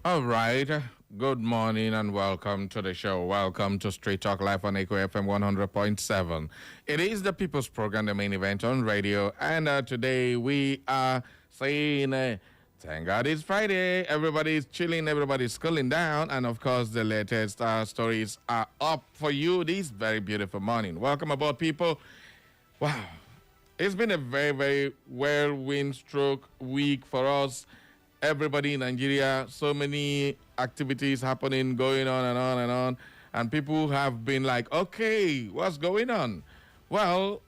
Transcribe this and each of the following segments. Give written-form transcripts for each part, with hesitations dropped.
All right. Good morning and welcome to the show. Welcome to Straight Talk Live on Echo FM 100.7. It is the People's Program, the main event on radio. And today we are saying, thank God it's Friday. Everybody's chilling, everybody's cooling down. And of course, the latest stories are up for you this very beautiful morning. Welcome aboard, people. Wow. It's been a very, very whirlwind stroke week for us. Everybody in Nigeria, so many activities happening, going on and on and on. And people have been like, okay, what's going on? Well,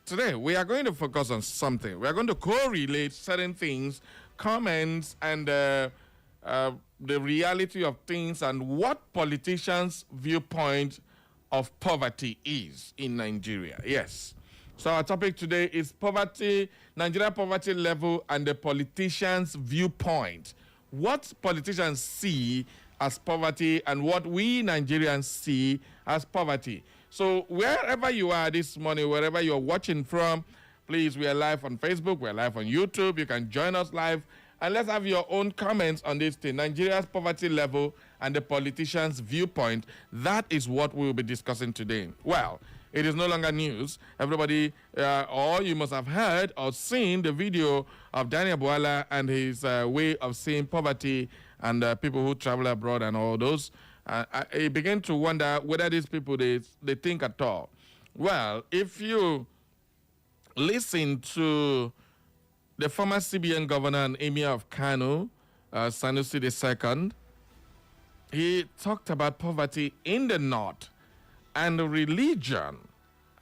today we are going to focus on something. We are going to correlate certain things, comments, and the reality of things and what politicians' viewpoint of poverty is in Nigeria. Yes. So our topic today is poverty, Nigeria poverty level and the politicians' viewpoint. What politicians see as poverty and what we Nigerians see as poverty. So wherever you are this morning, wherever you're watching from, please, we are live on Facebook, we're live on YouTube. You can join us live and let's have your own comments on this thing. Nigeria's poverty level and the politicians' viewpoint. That is what we will be discussing today. Well, it is no longer news. Everybody, or you must have heard or seen the video of Daniel Bwala and his way of seeing poverty and people who travel abroad and all those. I began to wonder whether these people, they think at all. Well, if you listen to the former CBN governor and emir of Kano, Sanusi II, he talked about poverty in the north and religion,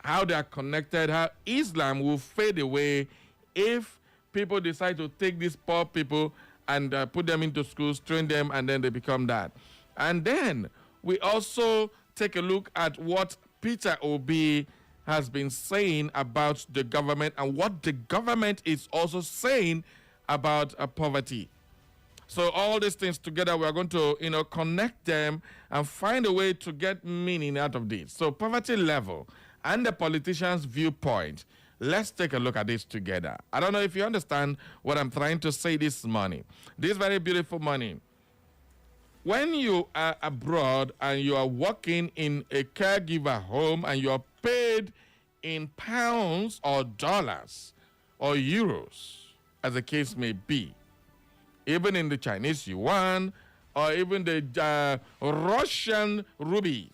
how they are connected, how Islam will fade away if people decide to take these poor people and put them into schools, train them, and then they become that. And then we also take a look at what Peter Obi has been saying about the government and what the government is also saying about poverty. So all these things together, we are going to, connect them and find a way to get meaning out of this. So poverty level and the politician's viewpoint. Let's take a look at this together. I don't know if you understand what I'm trying to say this morning. This very beautiful morning. When you are abroad and you are working in a caregiver home and you are paid in pounds or dollars or euros, as the case may be, even in the Chinese yuan, or even the Russian rubies.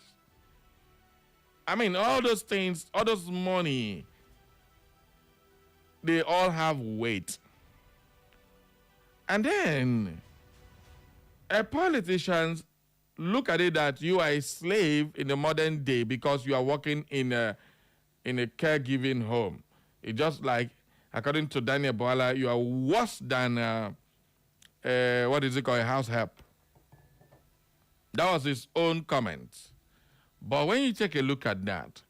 I mean, all those things, all those money, they all have weight. And then, politicians look at it that you are a slave in the modern day because you are working in a caregiving home. It's just like, according to Daniel Bwala, you are worse than what is it called, a house help. That was his own comment. But when you take a look at that,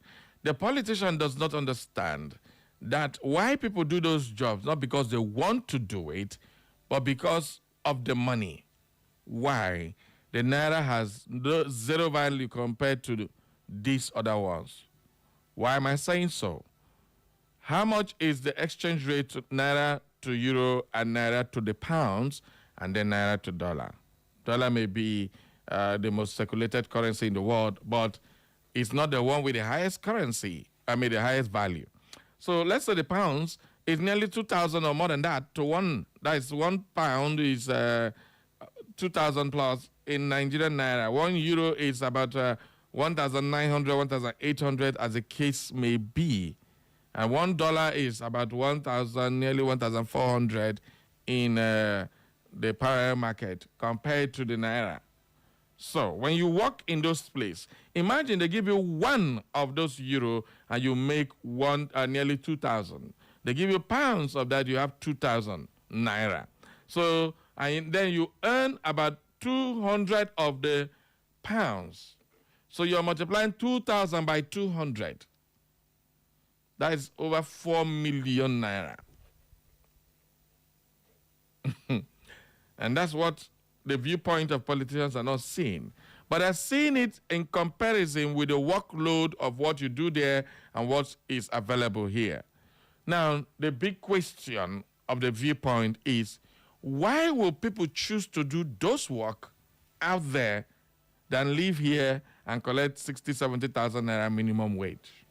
the politician does not understand that why people do those jobs, not because they want to do it, but because of the money. Why? The naira has zero value compared to these other ones. Why am I saying so? How much is the exchange rate to naira to euro and naira to the pounds? And then naira to dollar. Dollar may be the most circulated currency in the world, but it's not the one with the highest currency, the highest value. So let's say the pounds is nearly 2,000 or more than that to one. That is 1 pound is 2,000 plus in Nigerian naira. 1 euro is about 1,900, 1,800 as the case may be. And $1 is about 1,000, nearly 1,400 in the parallel market compared to the naira. So when you walk in those places, imagine they give you one of those euro and you make nearly 2,000. They give you pounds of that, you have 2,000 naira. So and then you earn about 200 of the pounds. So you're multiplying 2,000 by 200. That is over 4 million naira. And that's what the viewpoint of politicians are not seeing. But they're seeing it in comparison with the workload of what you do there and what is available here. Now, the big question of the viewpoint is, Why will people choose to do those work out there than live here and collect 60, 70,000 naira minimum wage?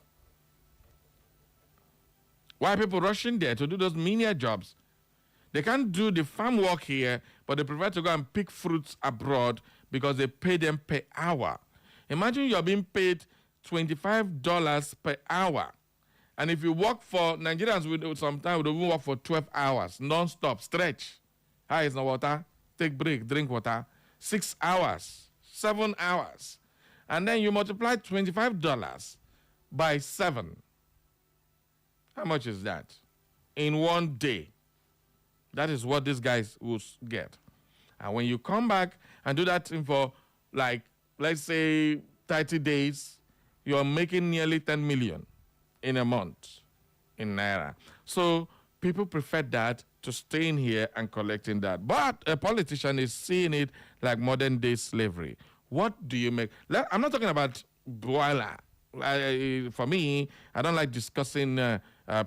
Why are people rushing there to do those menial jobs? They can't do the farm work here, but they prefer to go and pick fruits abroad because they pay them per hour. Imagine you're being paid $25 per hour. And if you work for Nigerians, sometimes would even work for 12 hours, non-stop, stretch. Hi, is no water. Take break, drink water. 6 hours, 7 hours. And then you multiply $25 by 7. How much is that? In one day. That is what these guys will get. And when you come back and do that thing for, like, let's say 30 days, you're making nearly 10 million in a month in Naira. So people prefer that to staying here and collecting that. But a politician is seeing it like modern day slavery. What do you make? I'm not talking about boiler. For me, I don't like discussing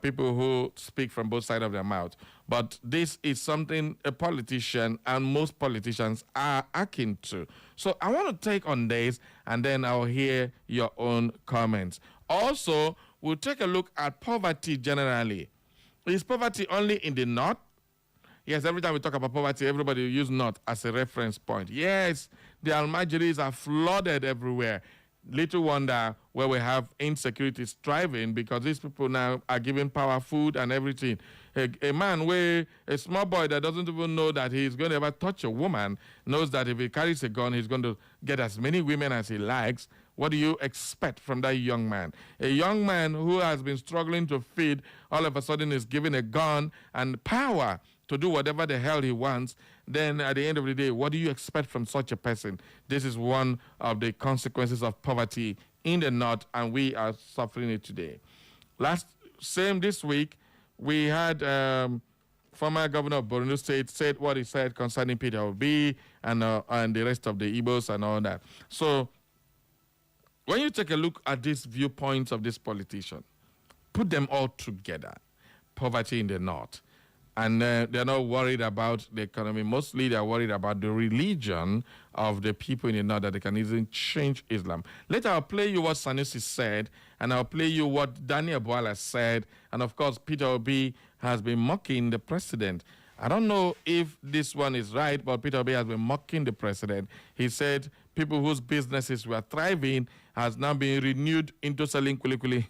people who speak from both sides of their mouth. But this is something a politician and most politicians are akin to. So I want to take on this, and then I'll hear your own comments. Also, we'll take a look at poverty generally. Is poverty only in the north? Yes, every time we talk about poverty, everybody use north as a reference point. Yes, the Almajiris are flooded everywhere. Little wonder where we have insecurity striving, because these people now are giving power, food, and everything. A man where a small boy that doesn't even know that he's going to ever touch a woman knows that if he carries a gun, he's going to get as many women as he likes. What do you expect from that young man? A young man who has been struggling to feed, all of a sudden is given a gun and power to do whatever the hell he wants. Then at the end of the day, what do you expect from such a person? This is one of the consequences of poverty in the north, and we are suffering it today. This week, we had former governor of Borno State said what he said concerning Peter Obi and the rest of the Igbos and all that. So when you take a look at these viewpoints of this politician, put them all together. Poverty in the north. And they're not worried about the economy. Mostly they're worried about the religion of the people in the north, that they can easily change Islam. Later I'll play you what Sanusi said, and I'll play you what Daniel Bwala said. And of course, Peter Obi has been mocking the president. I don't know if this one is right, but Peter Obi has been mocking the president. He said people whose businesses were thriving has now been renewed into selling kulikuli.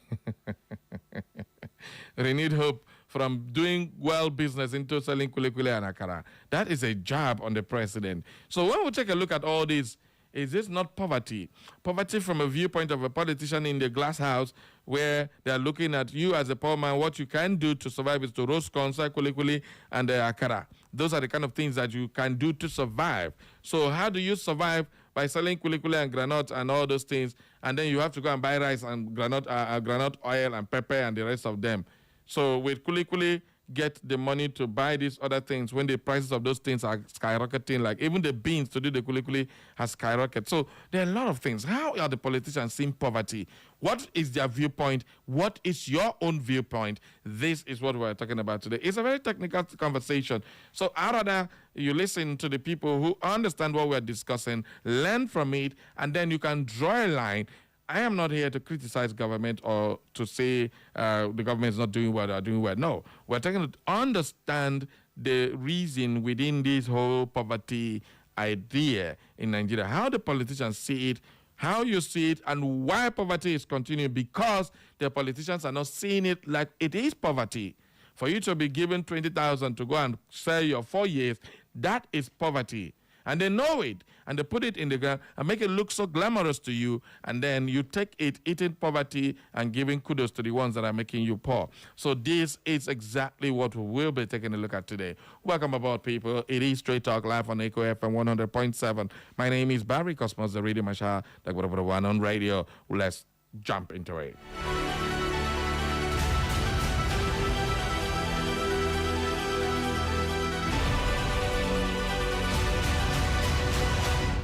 Renewed hope from doing well business into selling kulikuli and akara. That is a jab on the president. So when we take a look at all this, is this not poverty? Poverty from a viewpoint of a politician in the glass house, where they are looking at you as a poor man. What you can do to survive is to roast corn, sell kulikuli, and akara. Those are the kind of things that you can do to survive. So how do you survive? By selling kulikuli and granite and all those things, and then you have to go and buy rice and granite oil and pepper and the rest of them. So with kulikuli, get the money to buy these other things when the prices of those things are skyrocketing, like even the beans to do the kulikuli has skyrocketed. So there are a lot of things. How are the politicians seeing poverty? What is their viewpoint? What is your own viewpoint? This is what we're talking about today. It's a very technical conversation. So I'd rather you listen to the people who understand what we're discussing, learn from it, and then you can draw a line. I am not here to criticize government or to say the government is not doing well or doing well. No, we're trying to understand the reason within this whole poverty idea in Nigeria, how the politicians see it, how you see it, and why poverty is continuing, because the politicians are not seeing it like it is poverty. For you to be given 20,000 to go and sell your 4 years, that is poverty. And they know it, and they put it in the ground and make it look so glamorous to you, and then you take it, eating poverty and giving kudos to the ones that are making you poor. So this is exactly what we will be taking a look at today. Welcome aboard, people. It is Straight Talk live on Echo FM 100.7. My name is Barry Cosmos, the radio marshal, the one on radio. Let's jump into it.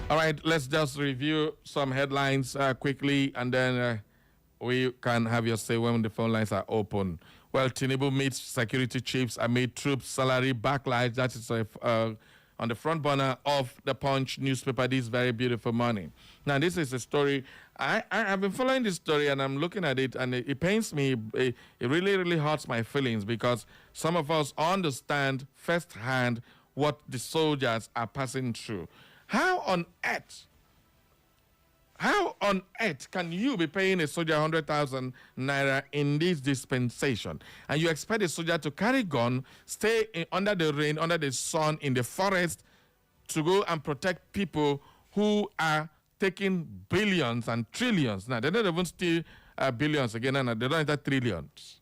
All right, let's just review some headlines quickly, and then we can have your say when the phone lines are open. Well, Tinubu meets security chiefs amid troops' salary backlash. That is on the front burner of the Punch newspaper this very beautiful morning. Now, this is a story. I've been following this story and I'm looking at it, and it pains me. It really, really hurts my feelings because some of us understand firsthand what the soldiers are passing through. How on earth can you be paying a soldier 100,000 naira in this dispensation, and you expect a soldier to carry gun, stay under the rain, under the sun, in the forest, to go and protect people who are taking billions and trillions? Now, they don't even steal billions again, and they don't enter trillions.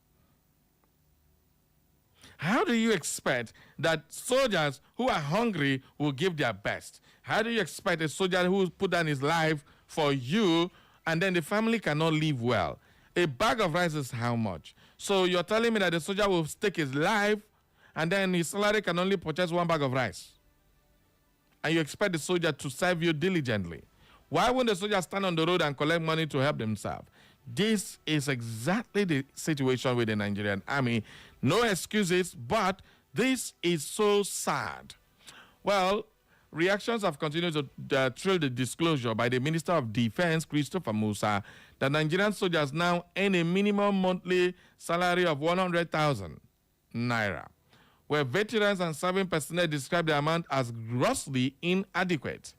How do you expect that soldiers who are hungry will give their best? How do you expect a soldier who put down his life for you and then the family cannot live well? A bag of rice is how much? So you're telling me that the soldier will stake his life and then his salary can only purchase one bag of rice? And you expect the soldier to serve you diligently? Why won't the soldier stand on the road and collect money to help themselves? This is exactly the situation with the Nigerian army. No excuses, but this is so sad. Well, reactions have continued to trail the disclosure by the Minister of Defense, Christopher Musa, that Nigerian soldiers now earn a minimum monthly salary of 100,000 naira, where veterans and serving personnel describe the amount as grossly inadequate.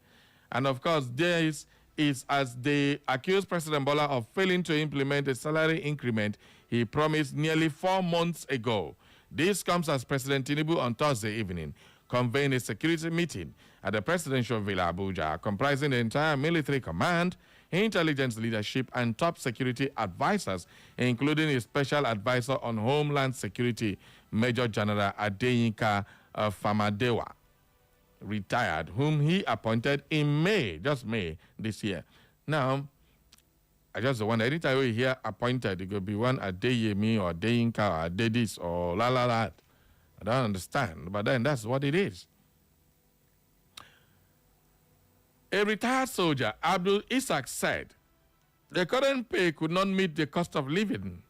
And of course, this is as they accuse President Bola of failing to implement a salary increment he promised nearly 4 months ago. This comes as President Tinubu on Thursday evening convened a security meeting at the presidential villa Abuja, comprising the entire military command, intelligence leadership, and top security advisors, including a special advisor on homeland security, Major General Adeyinka Famadewa, retired, whom he appointed in May, just May this year. Now, I just wonder, anytime we hear appointed, it could be one Adeyemi or Adeyinka or Adedis or la. I don't understand, but then that's what it is. A retired soldier, Abdul Isaac, said the current pay could not meet the cost of living.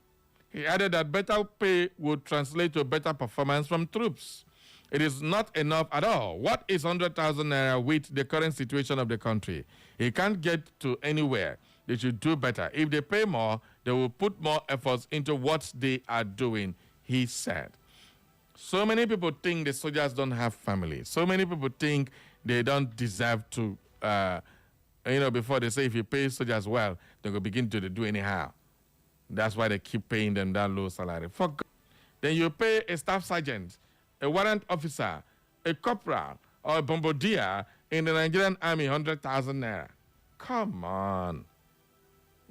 He added that better pay would translate to better performance from troops. It is not enough at all. What is 100,000 naira with the current situation of the country? He can't get to anywhere. They should do better. If they pay more, they will put more efforts into what they are doing, he said. So many people think the soldiers don't have family. So many people think they don't deserve to, before they say if you pay soldiers well, they will begin to do anyhow. That's why they keep paying them that low salary. For God. Then you pay a staff sergeant, a warrant officer, a corporal, or a bombardier in the Nigerian army 100,000 naira. Come on.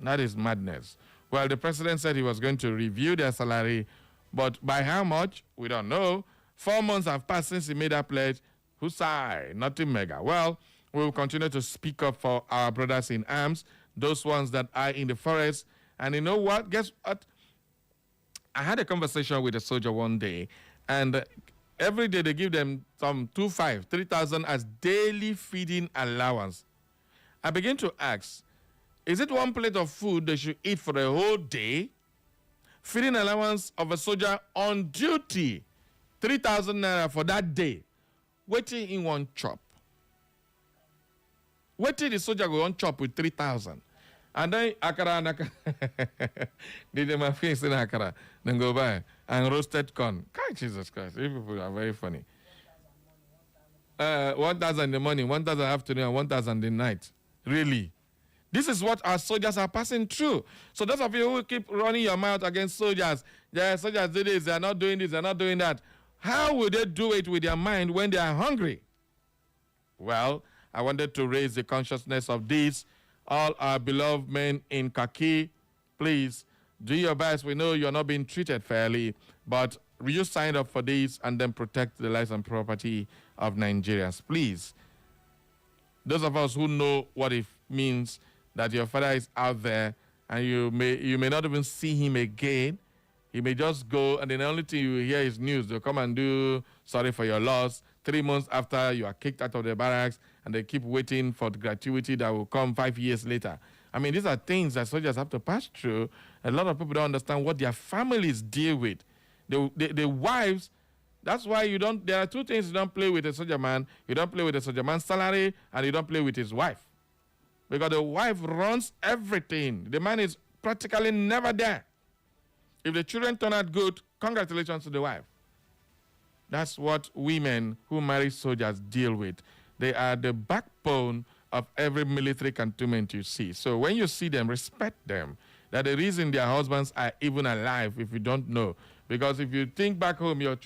That is madness. Well, the president said he was going to review their salary, but by how much? We don't know. 4 months have passed since he made that pledge. Husai, nothing mega. Well, we will continue to speak up for our brothers in arms, those ones that are in the forest. And you know what? Guess what? I had a conversation with a soldier one day, and every day they give them some 3,000 as daily feeding allowance. I begin to ask, is it one plate of food they should eat for a whole day? Feeding allowance of a soldier on duty, 3,000 naira for that day. Waiting in one chop. Waiting the soldier go on chop with 3,000. And then akara, did my face in akara, then go buy and roasted corn. God, Jesus Christ, you people are very funny. 1,000 in the morning, 1,000 afternoon, and 1,000 in the night. Really? This is what our soldiers are passing through. So those of you who keep running your mouth against soldiers, yeah, soldiers do this, they're not doing this, they're not doing that. How will they do it with their mind when they are hungry? Well, I wanted to raise the consciousness of this. All our beloved men in khaki, please do your best. We know you're not being treated fairly, but you signed up for this and then protect the lives and property of Nigerians. Please, those of us who know what it means that your father is out there and you may not even see him again. He may just go, and then the only thing you hear is news. They'll come and do sorry for your loss 3 months after you are kicked out of the barracks, and they keep waiting for the gratuity that will come 5 years later. I mean, these are things that soldiers have to pass through. A lot of people don't understand what their families deal with. The wives, that's why there are two things you don't play with a soldier man. You don't play with a soldier man's salary, and you don't play with his wife. Because the wife runs everything. The man is practically never there. If the children turn out good, congratulations to the wife. That's what women who marry soldiers deal with. They are the backbone of every military cantonment you see. So when you see them, respect them. That the reason their husbands are even alive, if you don't know. Because if you think back home, your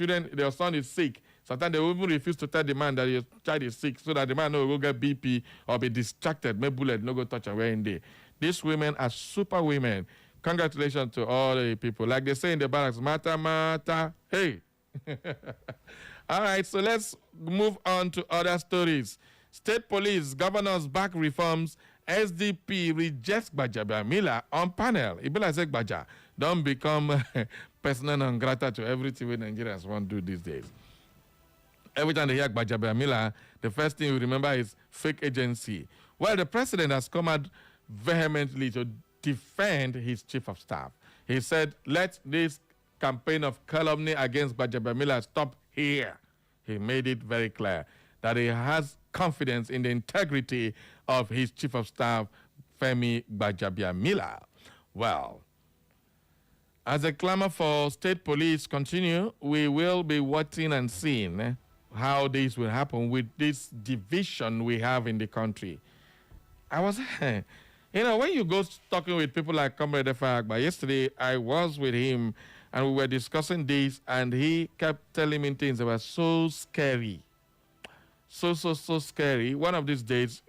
son is sick, sometimes they will even refuse to tell the man that your child is sick so that the man no go get BP or be distracted, maybe bullet no go touch away in there. These women are super women. Congratulations to all the people. Like they say in the barracks, mata, mata, hey. All right, so let's move on to other stories. State police, governors back reforms, SDP rejects Gbajabiamila on panel. Ibila said Gbaja don't become personal non grata to everything we Nigerians want to do these days. Every time they hear Gbajabiamila, the first thing you remember is fake agency. Well, the president has come out vehemently to defend his chief of staff. He said, let this campaign of calumny against Gbajabiamila stop here. He made it very clear that he has confidence in the integrity of his chief of staff, Femi Gbajabiamila. Well, as the clamor for state police continue, we will be watching and seeing how this will happen with this division we have in the country. I was, when you go talking with people like Comrade Efagba, yesterday I was with him and we were discussing this, and he kept telling me things that were so scary. So scary. One of these days,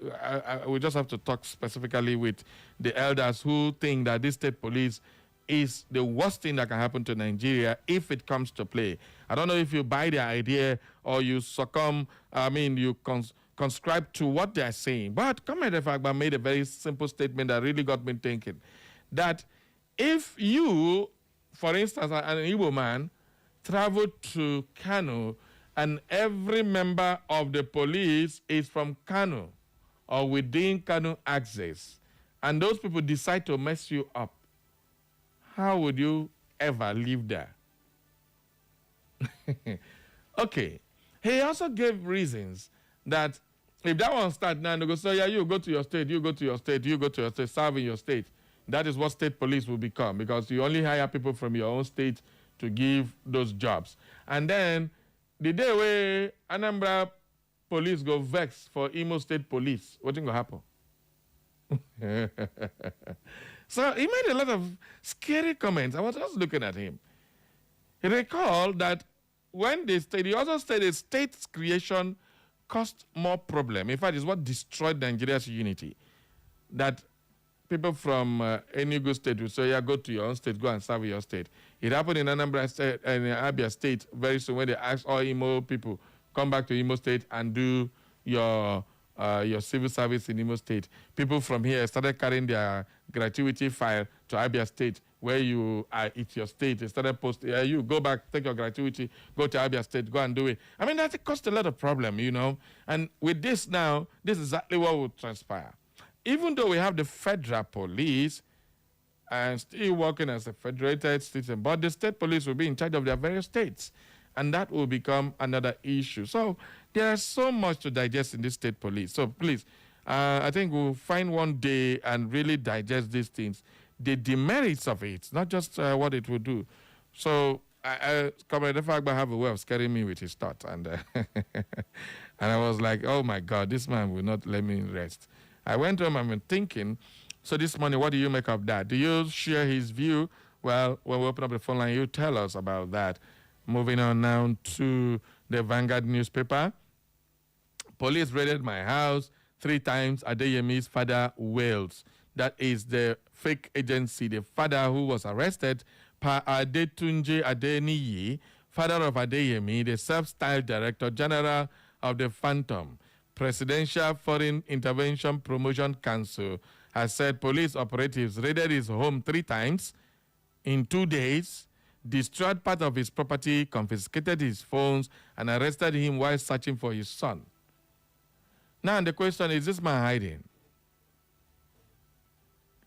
we just have to talk specifically with the elders who think that this state police is the worst thing that can happen to Nigeria if it comes to play. I don't know if you buy their idea or you conscribe to what they're saying. But Comrade Efagba made a very simple statement that really got me thinking. That if you, for instance, an Igbo man, traveled to Kano and every member of the police is from Kano or within Kano axis, and those people decide to mess you up, how would you ever live there? Okay. He also gave reasons that if that one starts now, they go say, yeah, you go to your state, you go to your state, you go to your state, serve in your state. That is what state police will become, because you only hire people from your own state to give those jobs. And then the day where Anambra police go vex for Imo State police, what's going to happen? So he made a lot of scary comments. I was just looking at him. He recalled that when he also said the state's creation caused more problem. In fact, it's what destroyed Nigeria's unity. That people from Enugu State will say, yeah, go to your own state, go and serve your state. It happened in Anambra State and Abia State very soon when they asked all Imo people, come back to Imo State and do your civil service in Imo State. People from here started carrying their gratuity file to Abia State, where you are, it's your state. They started posting, you go back, take your gratuity, go to Abia State, go and do it. I mean, that caused a lot of problem, And with this now, this is exactly what will transpire. Even though we have the federal police and still working as a federated system, but the state police will be in charge of their various states. And that will become another issue. So there is so much to digest in this state police. So please, I think we'll find one day and really digest these things, the demerits of it, not just what it will do. So Comrade Efagba have a way of scaring me with his thought. And, and I was like, oh, my God, this man will not let me rest. I went home and been thinking, so this morning, what do you make of that? Do you share his view? Well, when we open up the phone line, you tell us about that. Moving on now to the Vanguard newspaper. Police raided my house 3 times. Adeyemi's father wails. That is the fake agency. The father who was arrested, Pa Adetunji Adeniyi, father of Adeyemi, the self-styled Director General of the Phantom Presidential Foreign Intervention Promotion Council, has said police operatives raided his home 3 times in 2 days, destroyed part of his property, confiscated his phones, and arrested him while searching for his son. Now the question is this man hiding?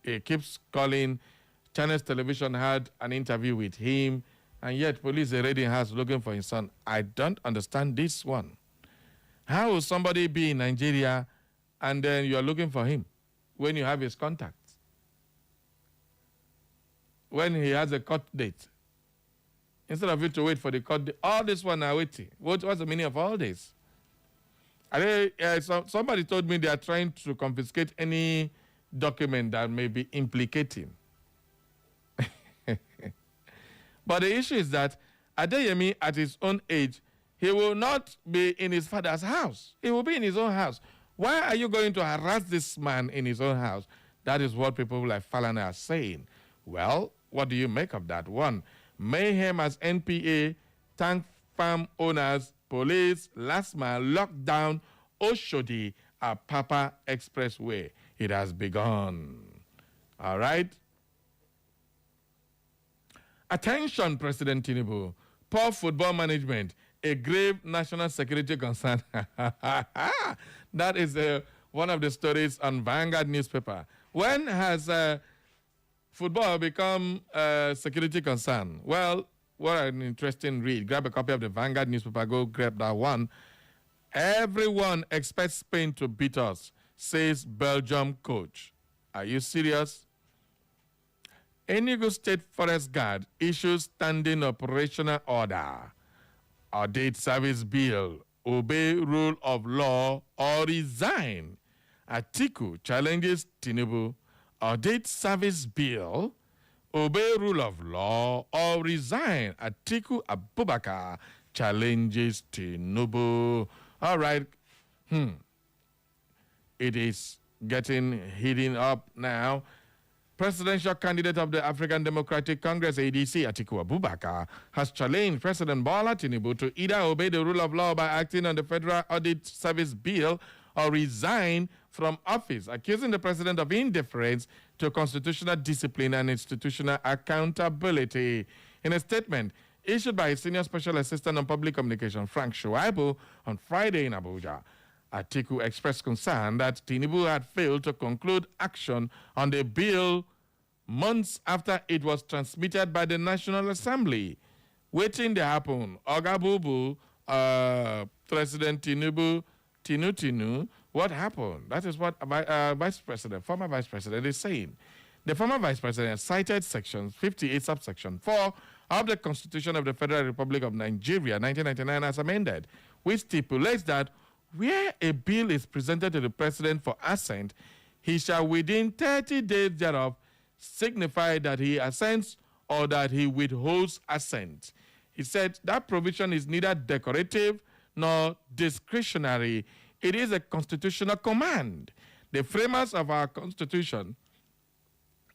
He keeps calling. Channels Television had an interview with him, and yet police are raiding house looking for his son. I don't understand this one. How will somebody be in Nigeria and then you are looking for him when you have his contacts? When he has a court date. Instead of you to wait for the court date, all this one are waiting. What's the meaning of all this? Somebody told me they are trying to confiscate any document that may be implicating. But the issue is that Adeyemi, at his own age, he will not be in his father's house. He will be in his own house. Why are you going to harass this man in his own house? That is what people like Falana are saying. Well, what do you make of that? One, mayhem as NPA, tank farm owners, police, last man, lockdown, Oshodi, Apapa Expressway. It has begun. All right? Attention, President Tinubu. Poor football management, a grave national security concern. That is one of the stories on Vanguard newspaper. When has football become a security concern? Well, what an interesting read. Grab a copy of the Vanguard newspaper, go grab that one. Everyone expects Spain to beat us, says Belgium coach. Are you serious? Enugu State Forest Guard issues standing operational order. Audit service bill, obey rule of law or resign. Atiku challenges Tinubu. Audit service bill, obey rule of law or resign. Atiku Abubakar challenges Tinubu. All right. It is getting heating up now. Presidential candidate of the African Democratic Congress, ADC, Atiku Abubakar, has challenged President Bola Tinubu to either obey the rule of law by acting on the Federal Audit Service Bill or resign from office, accusing the president of indifference to constitutional discipline and institutional accountability. In a statement issued by his senior special assistant on public communication, Frank Shuaibu, on Friday in Abuja, Atiku expressed concern that Tinubu had failed to conclude action on the bill months after it was transmitted by the National Assembly. Waiting to happen. Ogabubu, President Tinubu, Tinu, what happened? That is what former Vice President is saying. The former Vice President cited Section 58, subsection 4 of the Constitution of the Federal Republic of Nigeria, 1999, as amended, which stipulates that where a bill is presented to the president for assent, he shall within 30 days thereof signify that he assents or that he withholds assent. He said that provision is neither decorative nor discretionary. It is a constitutional command. The framers of our Constitution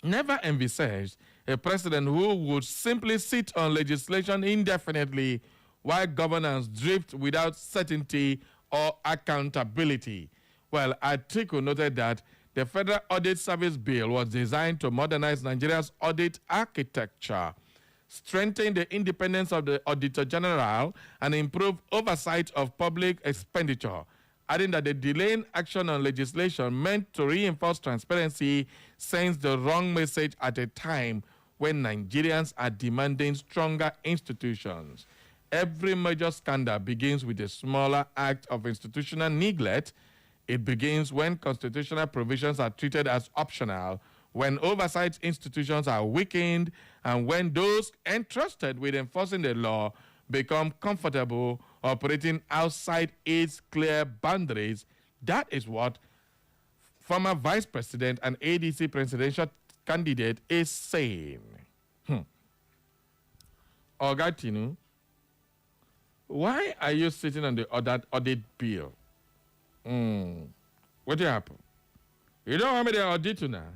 never envisaged a president who would simply sit on legislation indefinitely while governance drift without certainty or accountability. Well, Atiku noted that the Federal Audit Service Bill was designed to modernize Nigeria's audit architecture, strengthen the independence of the Auditor General, and improve oversight of public expenditure, adding that the delaying action on legislation meant to reinforce transparency sends the wrong message at a time when Nigerians are demanding stronger institutions. Every major scandal begins with a smaller act of institutional neglect. It begins when constitutional provisions are treated as optional, when oversight institutions are weakened, and when those entrusted with enforcing the law become comfortable operating outside its clear boundaries. That is what former Vice President and ADC presidential candidate is saying. Ogatinu, why are you sitting on the audit bill? What did happen? You don't want me to audit you now?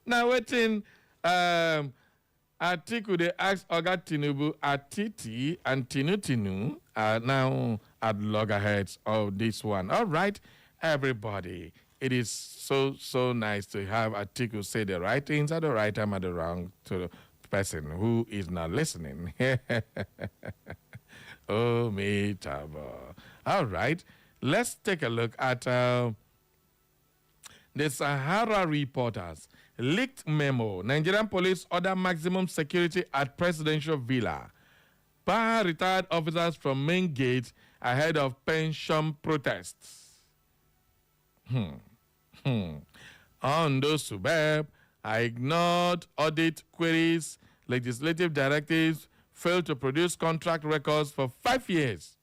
Now, waiting, Atiku, they asked Oga Tinubu, Atiti, and Tinu are now at loggerheads of this one. All right, everybody. It is so nice to have Atiku say the right things at the right time at the wrong to the person who is not listening. Oh, me, Tabo. All right, let's take a look at the Sahara reporters Leaked memo. Nigerian police order maximum security at presidential villa. Bar retired officers from main gate ahead of pension protests. On those suburb, I ignored audit queries, legislative directives, failed to produce contract records for 5 years.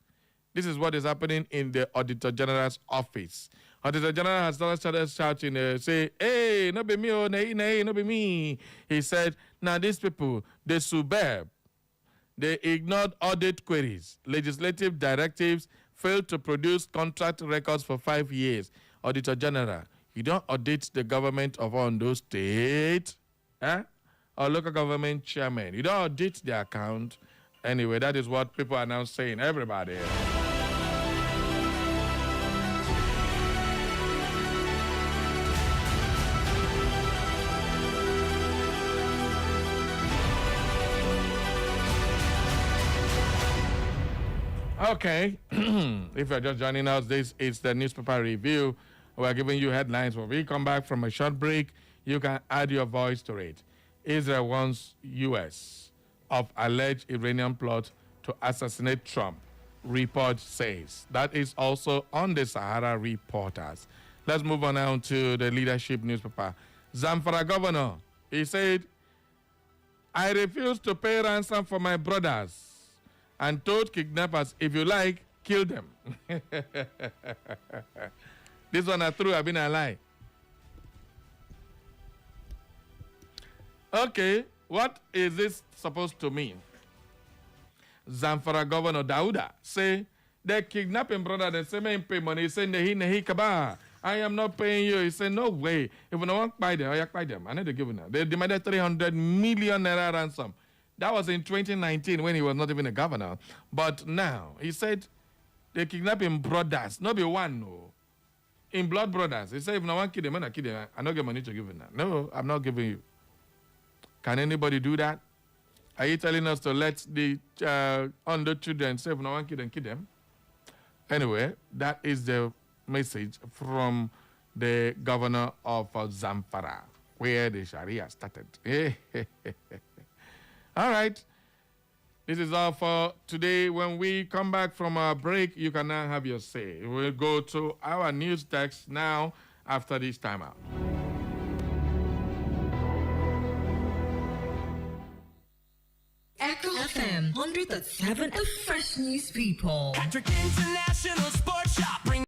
This is what is happening in the Auditor General's office. Auditor General has started shouting, say, hey, no be me, oh, nay, nay, no be me. He said, now these people, they suburb. They ignored audit queries, legislative directives, failed to produce contract records for 5 years. Auditor General, you don't audit the government of Ondo State, or local government chairman. You don't audit the account. Anyway, that is what people are now saying. Everybody. Okay, if you're just joining us, this is the newspaper review. We're giving you headlines. When we come back from a short break, you can add your voice to it. Israel warns U.S. of alleged Iranian plot to assassinate Trump, report says. That is also on the Sahara Reporters. Let's move on now to the leadership newspaper. Zamfara governor, he said, I refuse to pay ransom for my brothers and told kidnappers, if you like, kill them. This one is true, I've been a lie. Okay, what is this supposed to mean? Zamfara Governor Dauda say, they kidnapping brother, they say, me pay money. He say, nehi kaba. I am not paying you. He said, no way. If you don't want to buy them, I buy them. I need to give them. They demanded 300 million naira ransom. That was in 2019 when he was not even a governor. But now, he said, they kidnapping brothers. Not be one, no. In blood brothers. He said, if no one kill them, I kill them. I don't get money to give them. No, I'm not giving you. Can anybody do that? Are you telling us to let the under children say, if no one kill them, kill them? Anyway, that is the message from the governor of Zamfara, where the Sharia started. All right. This is all for today. When we come back from our break, you can now have your say. We'll go to our news text now after this timeout. Echo FM 100.7, the fresh news people. Patrick International Sports Shop. Bring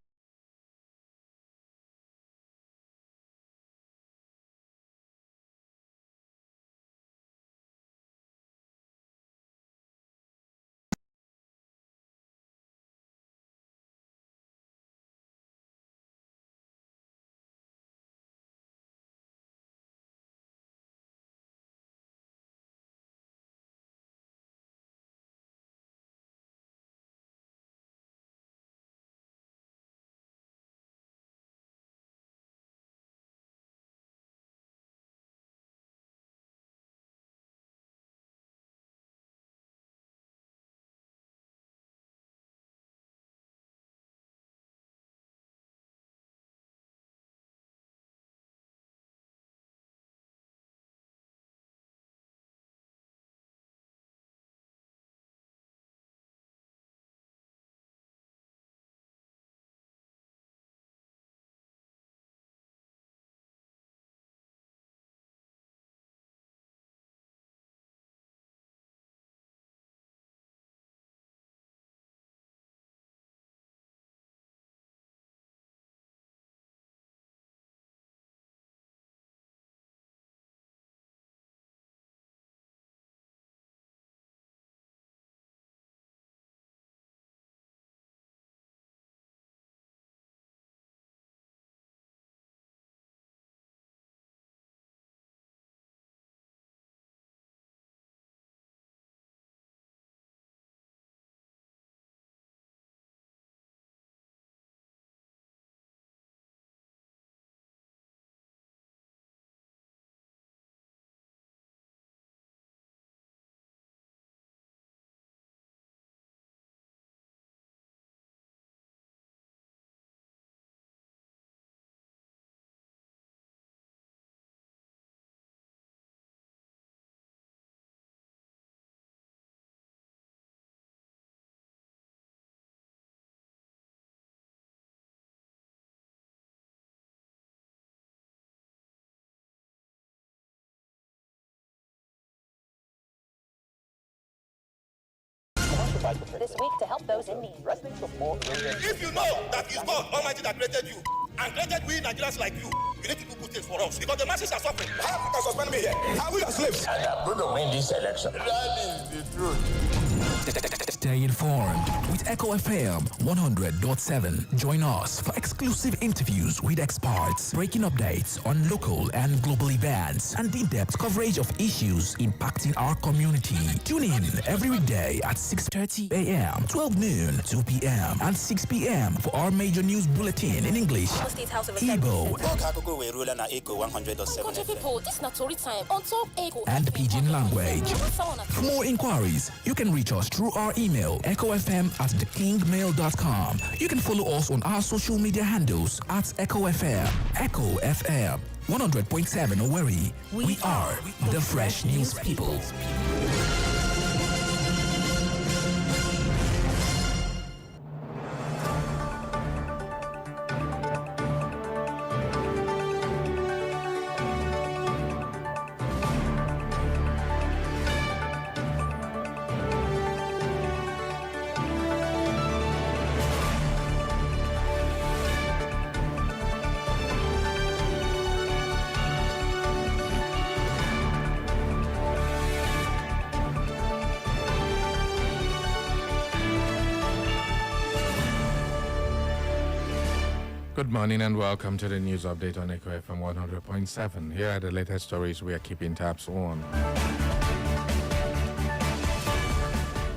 this week to help those in need. If you know that it's God Almighty that created you and created we Nigerians like you need to do good things for us because the masses are suffering. How can suspend me here? Are we your slaves? I am going to win this election. That is the truth. Stay informed with Echo FM 100.7. Join us for exclusive interviews with experts, breaking updates on local and global events, and in-depth coverage of issues impacting our community. Tune in every weekday at 6:30 a.m., 12 noon, 2 p.m., and 6 p.m. for our major news bulletin in English, Igbo, Country people, this is not story time. On top, Echo. and Pidgin language. For more inquiries, you can reach us through our email, echofm@thekingmail.com. You can follow us on our social media handles at Echo FM. Echo FM 100.7 Owerri. We are the Fresh News People. Good morning and welcome to the news update on Echo FM 100.7. Here are the latest stories we are keeping tabs on.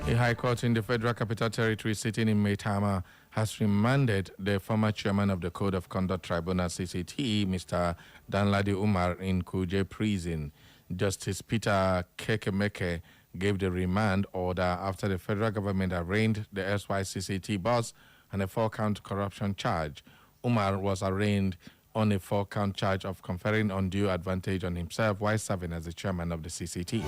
A high court in the Federal Capital Territory sitting in Maitama has remanded the former chairman of the Code of Conduct Tribunal CCT, Mr. Danladi Umar, in Kuje prison. Justice Peter Kekemeke gave the remand order after the federal government arraigned the SYCCT boss on a 4-count corruption charge. Umar was arraigned on a 4-count charge of conferring undue advantage on himself while serving as the chairman of the CCT.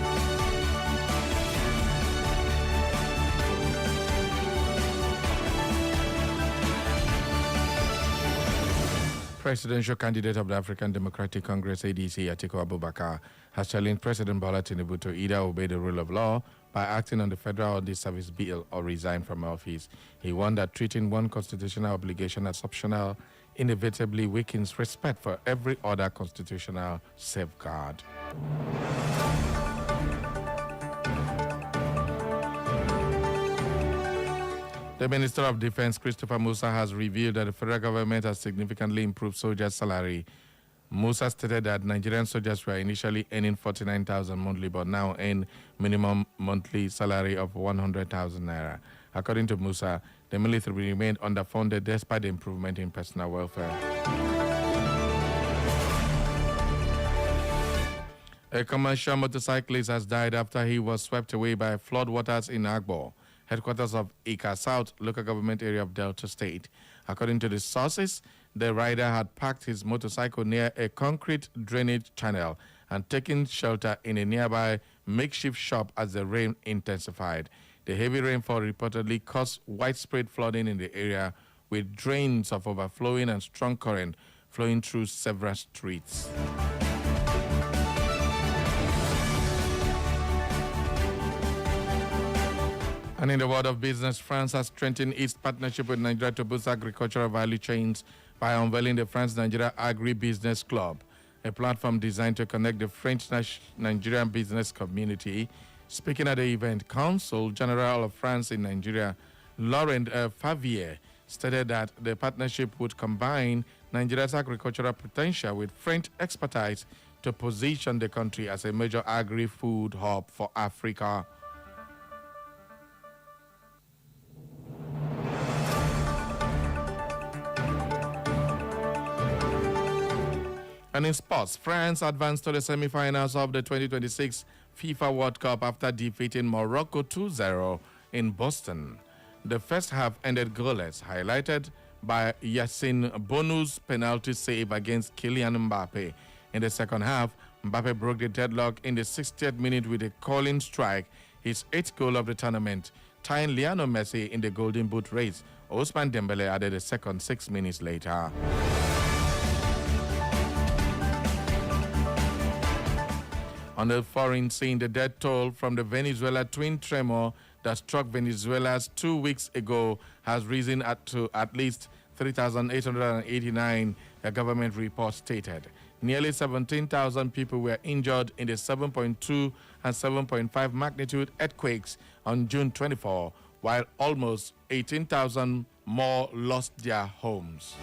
Presidential candidate of the African Democratic Congress, ADC, Atiku Abubakar, has challenged President Bola Tinubu to either obey the rule of law by acting on the Federal Audit Service bill or resign from office. He warned that treating one constitutional obligation as optional inevitably weakens respect for every other constitutional safeguard. The Minister of Defense, Christopher Musa, has revealed that the federal government has significantly improved soldiers' salary. Musa stated that Nigerian soldiers were initially earning 49,000 monthly, but now earn minimum monthly salary of 100,000 naira. According to Musa, the military remained underfunded despite the improvement in personal welfare. A commercial motorcyclist has died after he was swept away by floodwaters in Agbo, headquarters of Ika South, local government area of Delta State. According to the sources, the rider had parked his motorcycle near a concrete drainage channel and taken shelter in a nearby makeshift shop as the rain intensified. The heavy rainfall reportedly caused widespread flooding in the area, with drains of overflowing and strong current flowing through several streets. And in the world of business, France has strengthened its partnership with Nigeria to boost agricultural value chains by unveiling the France-Nigeria Agri-Business Club, a platform designed to connect the French-Nigerian business community. Speaking at the event, Consul General of France in Nigeria, Laurent Favier, stated that the partnership would combine Nigeria's agricultural potential with French expertise to position the country as a major agri-food hub for Africa. And in sports, France advanced to the semi-finals of the 2026 FIFA World Cup after defeating Morocco 2-0 in Boston. The first half ended goalless, highlighted by Yassine Bonu's penalty save against Kylian Mbappe. In the second half, Mbappe broke the deadlock in the 60th minute with a calling strike, his 8th goal of the tournament, tying Lionel Messi in the Golden Boot race. Ousmane Dembele added a second 6 minutes later. On the foreign scene, the death toll from the Venezuela twin tremor that that struck Venezuela 2 weeks ago has risen to at least 3,889, a government report stated. Nearly 17,000 people were injured in the 7.2 and 7.5 magnitude earthquakes on June 24, while almost 18,000 more lost their homes.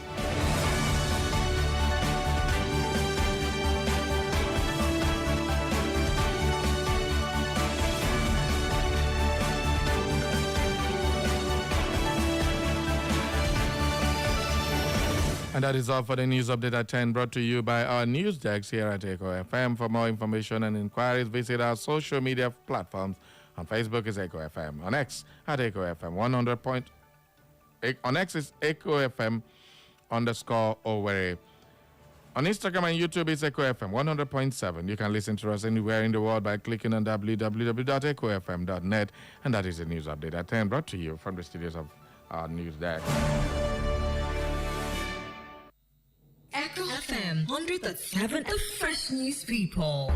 And that is all for the news update at 10, brought to you by our news decks here at Echo FM. For more information and inquiries, visit our social media platforms. On Facebook is Echo FM. On X at Echo FM 100. On X is Echo FM _Owerri. On Instagram and YouTube is Echo FM 100.7. You can listen to us anywhere in the world by clicking on www.echofm.net. And that is the news update at 10, brought to you from the studios of our news deck. Echo FM 100.7, the fresh news people.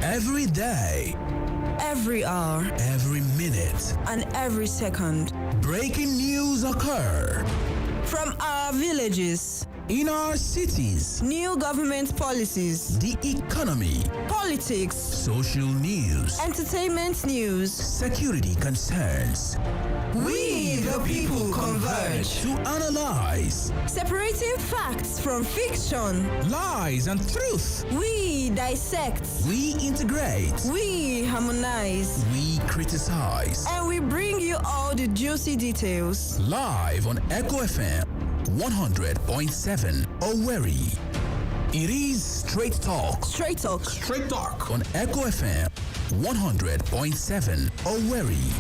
Every day, Every hour every minute, and every second. breaking news occur From our villages, in our cities, new government policies, the economy, politics, social news, entertainment news. security concerns. We, the people, converge. To analyze Separating facts from fiction. lies and truth. We dissect. We integrate. We harmonize. We criticize. And we bring you all the juicy details. Live on Echo FM 100.7 Owerri. It is Straight Talk. Straight talk. Straight Talk on Echo FM 100.7 Owerri.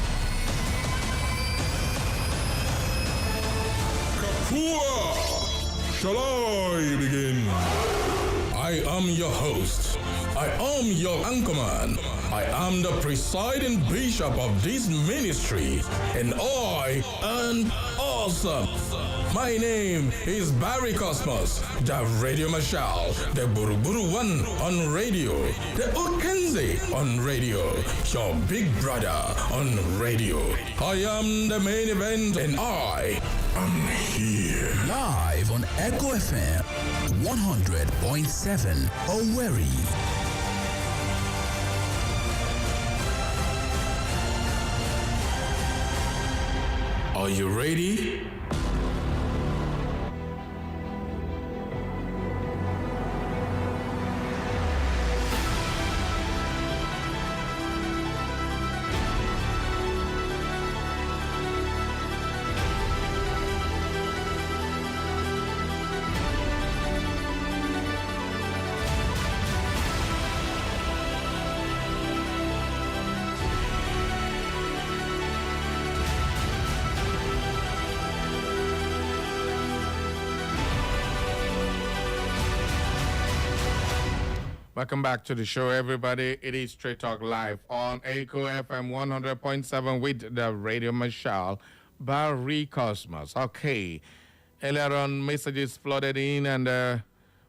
Shall I begin? I am your host. I am your anchorman. I am the presiding bishop of this ministry, and I am awesome. My name is Barry Cosmos, the Radio Marshal, the Buruburu One on radio, the Okenze on radio, your big brother on radio. I am the main event, and I am here. Live on Echo FM 100.7 Owerri. Are you ready? Welcome back to the show, everybody. It is Straight Talk Live on Echo FM 100.7 with the Radio Marshal, Barry Cosmos. Okay. Earlier on, messages flooded in, and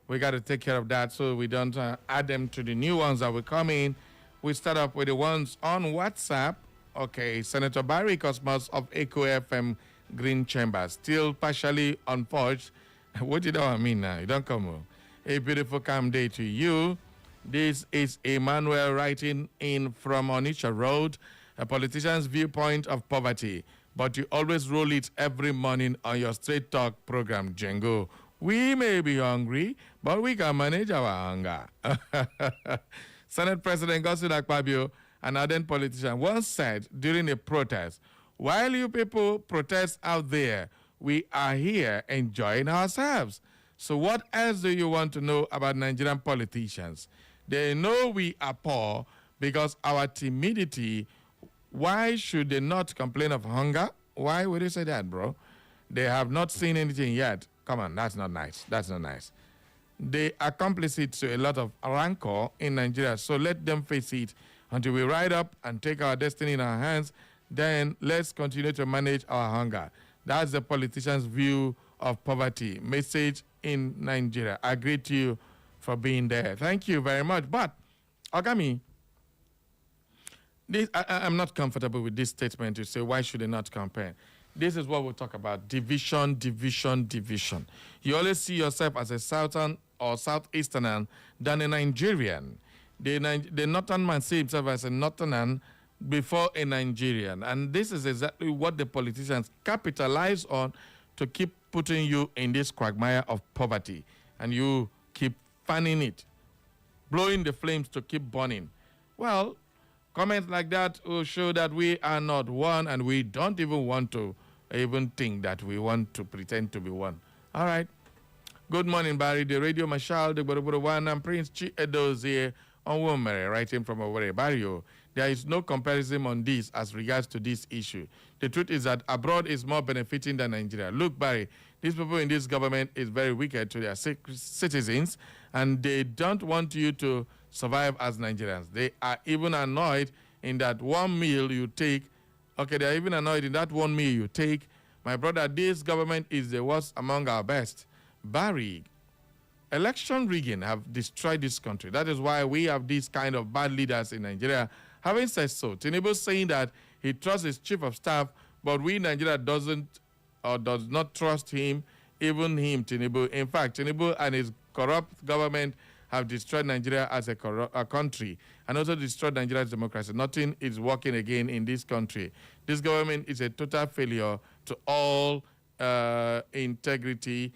we got to take care of that so we don't add them to the new ones that will come in. We start up with the ones on WhatsApp. Okay. Senator Barry Cosmos of Echo FM Green Chamber, still partially unforged. What did I mean now? You don't come home. A beautiful calm day to you. This is Emmanuel writing in from Onitsha Road, a politician's viewpoint of poverty. But you always roll it every morning on your Straight Talk program, Django. We may be hungry, but we can manage our hunger. Senate President Godswill Akpabio, an ardent politician, once said during a protest, while you people protest out there, we are here enjoying ourselves. So what else do you want to know about Nigerian politicians? They know we are poor because our timidity. Why should they not complain of hunger? Why would you say that, bro? They have not seen anything yet. Come on, that's not nice. That's not nice. They are complicit to a lot of rancor in Nigeria, so let them face it until we ride up and take our destiny in our hands. Then let's continue to manage our hunger. That's the politician's view of poverty. Message in Nigeria. I greet you for being there. Thank you very much. But, Ogami, I'm not comfortable with this statement to say, why should they not compare? This is what we'll talk about, division, division, division. You always see yourself as a Southern or Southeasterner than a Nigerian. The Northern man sees himself as a Northerner before a Nigerian. And this is exactly what the politicians capitalize on to keep putting you in this quagmire of poverty. And you keep fanning it, blowing the flames to keep burning. Well, comments like that will show that we are not one, and we don't even want to even think that we want to pretend to be one. All right. Good morning, Barry. The Radio Marshal, the One, and Prince Chi Edozie on Womere, writing from Owerri. Barrio, there is no comparison on this as regards to this issue. The truth is that abroad is more benefiting than Nigeria. Look, Barry, these people in this government is very wicked to their citizens, and they don't want you to survive as Nigerians. They are even annoyed in that one meal you take. Okay, they are even annoyed in that one meal you take. My brother, this government is the worst among our best. Barry, election rigging have destroyed this country. That is why we have these kind of bad leaders in Nigeria. Having said so, Tinubu saying that he trusts his chief of staff, but we in Nigeria doesn't or does not trust him, even him, Tinubu. In fact, Tinubu and his corrupt government have destroyed Nigeria as a country and also destroyed Nigeria's democracy. Nothing is working again in this country. This government is a total failure to all integrity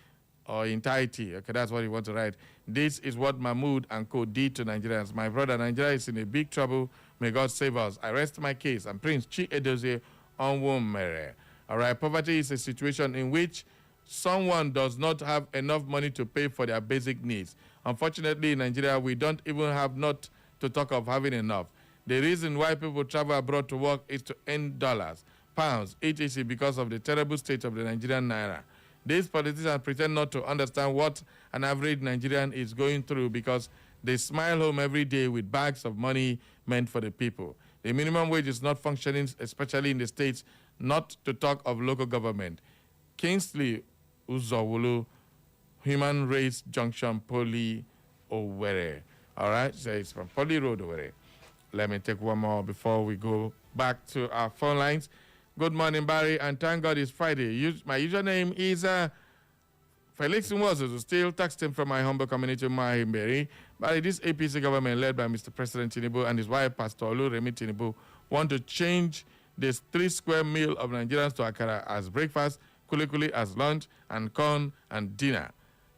or entirety. Okay, that's what you want to write. This is what Mahmoud and co did to Nigerians. My brother, Nigeria is in a big trouble. May God save us. I rest my case. I'm Prince Chi Edozie Onwomere. All right, poverty is a situation in which someone does not have enough money to pay for their basic needs. Unfortunately, in Nigeria, we don't even have, not to talk of having enough. The reason why people travel abroad to work is to earn dollars, pounds, etc. because of the terrible state of the Nigerian naira. These politicians pretend not to understand what an average Nigerian is going through because they smile home every day with bags of money meant for the people. The minimum wage is not functioning, especially in the states, not to talk of local government. Kingsley Uzowulu, Human Race Junction, Poly, Owerri. All right, so it's from Poly Road, Owerri. Let me take one more before we go back to our phone lines. Good morning, Barry, and thank God it's Friday. My username is Felix Nwozu. Still texting from my humble community, Mahimberi. Barry, this APC government led by Mr. President Tinubu and his wife, Pastor Oluremi Tinubu, want to change this 3-square meal of Nigerians to akara as breakfast, kulikuli as lunch, and corn and dinner.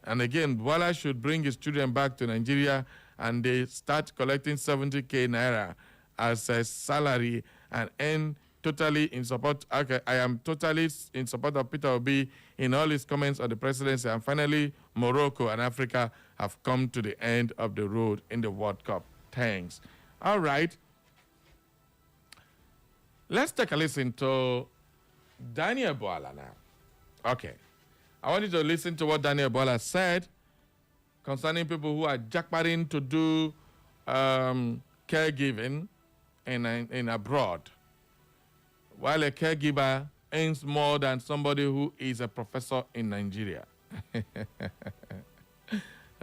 And again, Bola should bring his children back to Nigeria and they start collecting 70K naira as a salary and earn totally in support. Okay, I am totally in support of Peter Obi in all his comments on the presidency. And finally, Morocco and Africa have come to the end of the road in the World Cup. Thanks. All right. Let's take a listen to Daniel Boala now. Okay. I want you to listen to what Daniel Boala said concerning people who are jackpotting to do caregiving in abroad, while a caregiver earns more than somebody who is a professor in Nigeria.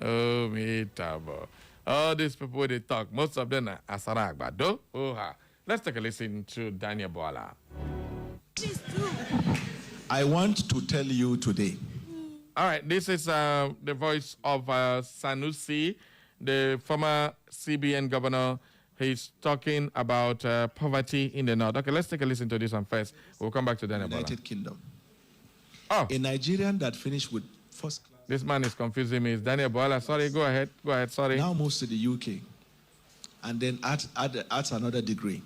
Oh, me tabo. All these people they talk, most of them are Asaragba. Do? Let's take a listen to Daniel Boala. I want to tell you today. All right, this is the voice of Sanusi, the former CBN governor. He's talking about poverty in the north. Okay, let's take a listen to this one first. We'll come back to Daniel Bola. United Kingdom. Oh. A Nigerian that finished with first class. This man is confusing me. It's Daniel Bola. Sorry, go ahead. Go ahead, sorry. Now moves to the UK and then adds another degree.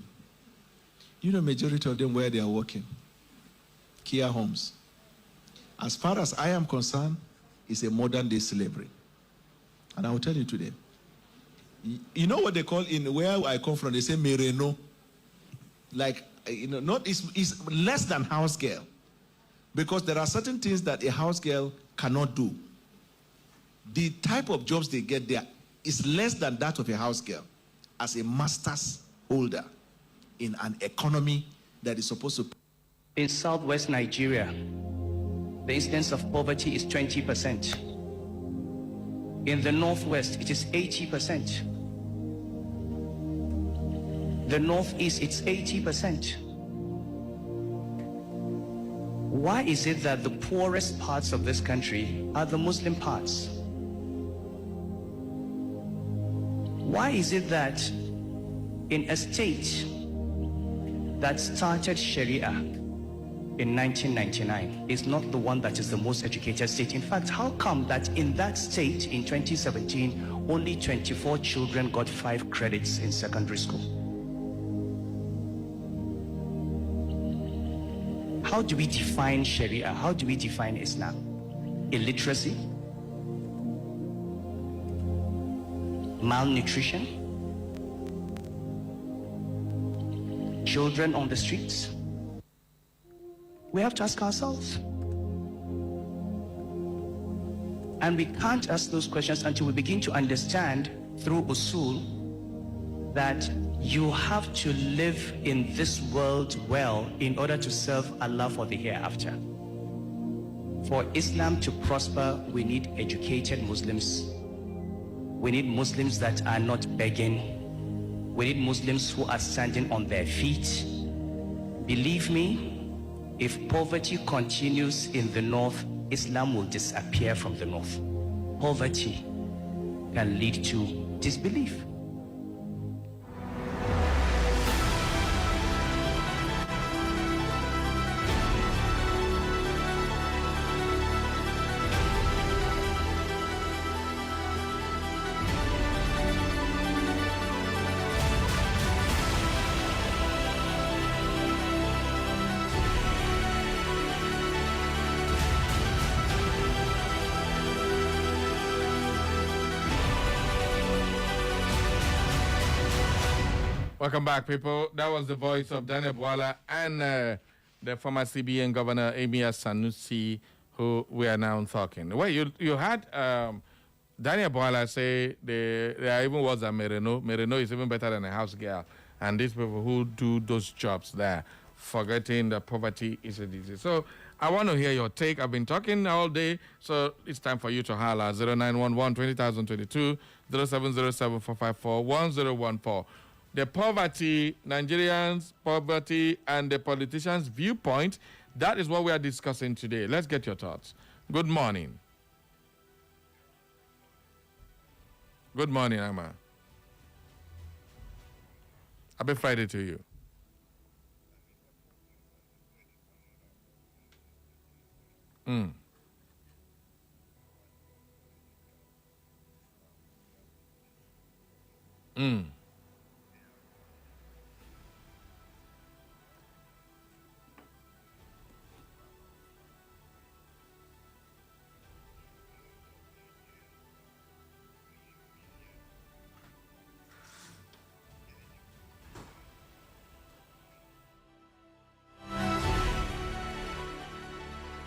You know, majority of them where they are working. Care homes. As far as I am concerned, it's a modern day slavery. And I will tell you today. You know what they call in where I come from? They say mereno. Like, you know, not it's less than house girl. Because there are certain things that a house girl cannot do. The type of jobs they get there is less than that of a house girl as a master's holder in an economy that is supposed to. In southwest Nigeria, the incidence of poverty is 20%. In the Northwest, it is 80%. The Northeast, it's 80%. Why is it that the poorest parts of this country are the Muslim parts? Why is it that in a state that started Sharia in 1999 is not the one that is the most educated state? In fact, how come that in that state in 2017, only 24 children got 5 credits in secondary school? How do we define Sharia? How do we define Islam? Illiteracy? Malnutrition? Children on the streets? We have to ask ourselves. And we can't ask those questions until we begin to understand through usul that you have to live in this world well in order to serve Allah for the hereafter. For Islam to prosper, we need educated Muslims. We need Muslims that are not begging. We need Muslims who are standing on their feet. Believe me, if poverty continues in the north, Islam will disappear from the north. Poverty can lead to disbelief. Welcome back, people. That was the voice of Daniel Bwala and the former CBN Governor Emir Sanusi, who we are now talking. Well, you had Daniel Bwala say they are even worse than Merino. Merino is even better than a house girl. And these people who do those jobs there, forgetting that poverty is a disease. So I want to hear your take. I've been talking all day, so it's time for you to holler. 0911 20022 0707 454 1014. The poverty, Nigerians' poverty, and the politicians' viewpoint, that is what we are discussing today. Let's get your thoughts. Good morning. Good morning, Amma. Happy Friday to you.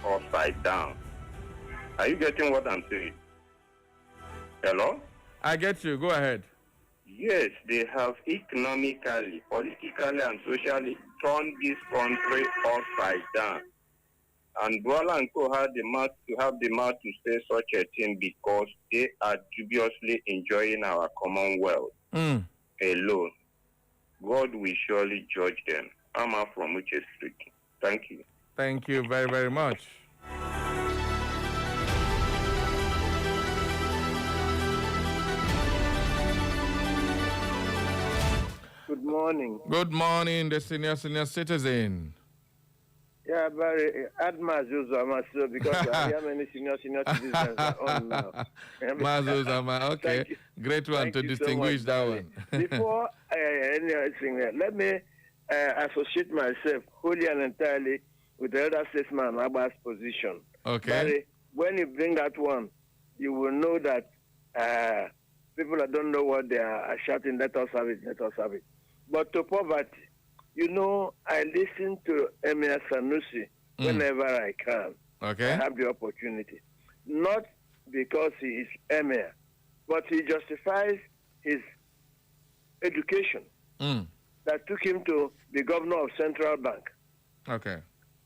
Upside down. Are you getting what I'm saying? Hello? I get you. Go ahead. Yes, they have economically, politically, and socially turned this country upside down. And Bwala and Co had the mouth to have the mouth to say such a thing because they are dubiously enjoying our commonwealth alone. God will surely judge them. I'm out from Uche Street. Thank you. Thank you very, very much. Good morning. Good morning, the senior citizen. Yeah, Barry, add Mazuzama because I hear many senior citizens are on now. Mazuzama, okay. Great one Thank to you distinguish so much, that Barry. one. Before anything, let me associate myself wholly and entirely with the elder statesman Abba's position. Okay. Barry, when you bring that one, you will know that people that don't know what they are shouting, let us have it, let us have it. But to poverty, you know, I listen to Emir Sanusi whenever I can. Okay. I have the opportunity. Not because he is Emir, but he justifies his education that took him to be governor of Central Bank. Okay.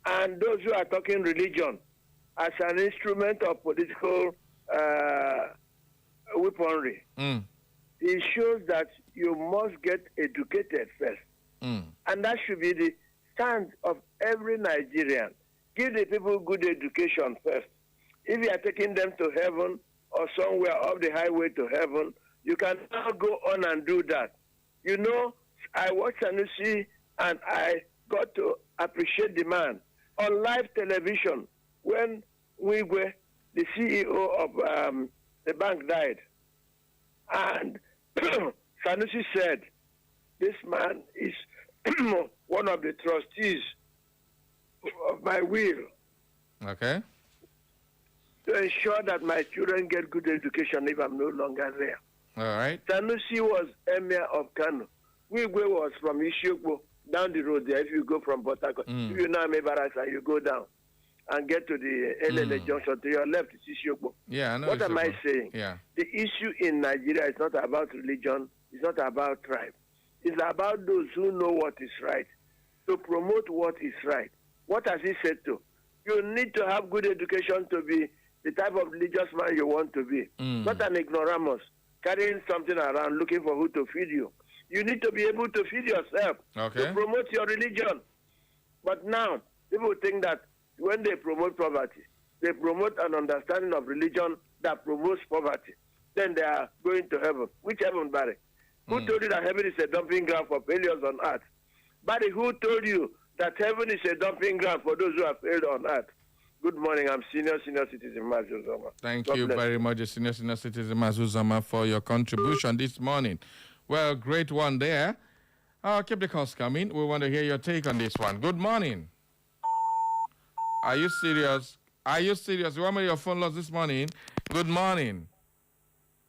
And those who are talking religion as an instrument of political weaponry. It shows that you must get educated first. And that should be the stand of every Nigerian. Give the people good education first. If you are taking them to heaven or somewhere off the highway to heaven, you can now go on and do that. You know, I watched Sanusi and I got to appreciate the man on live television when Wigwe, the CEO of the bank, died. And Sanusi said, this man is one of the trustees of my will. Okay. To ensure that my children get good education if I'm no longer there. All right. Sanusi was emir of Kano. Wigwe was from Ishiokbo, down the road there. If you go from Port Harcourt, if you know Barracks and you go down and get to the LLA junction, to your left is Ishiokbo. Yeah, I know. What am I saying? Yeah. The issue in Nigeria is not about religion. It's not about tribe. It's about those who know what is right, to promote what is right. What has he said to? You need to have good education to be the type of religious man you want to be. Not an ignoramus, carrying something around looking for who to feed you. You need to be able to feed yourself to promote your religion. But now, people think that when they promote poverty, they promote an understanding of religion that promotes poverty. Then they are going to heaven. Which heaven, Barry? Who told you that heaven is a dumping ground for failures on earth? Barry, who told you that heaven is a dumping ground for those who have failed on earth? Good morning. I'm senior citizen Mazu Zama. Thank you very much, senior citizen Mazu Zama, for your contribution this morning. Well, great one there. Keep the calls coming. We want to hear your take on this one. Good morning. Are you serious? Are you serious? You want me your phone lost this morning? Good morning.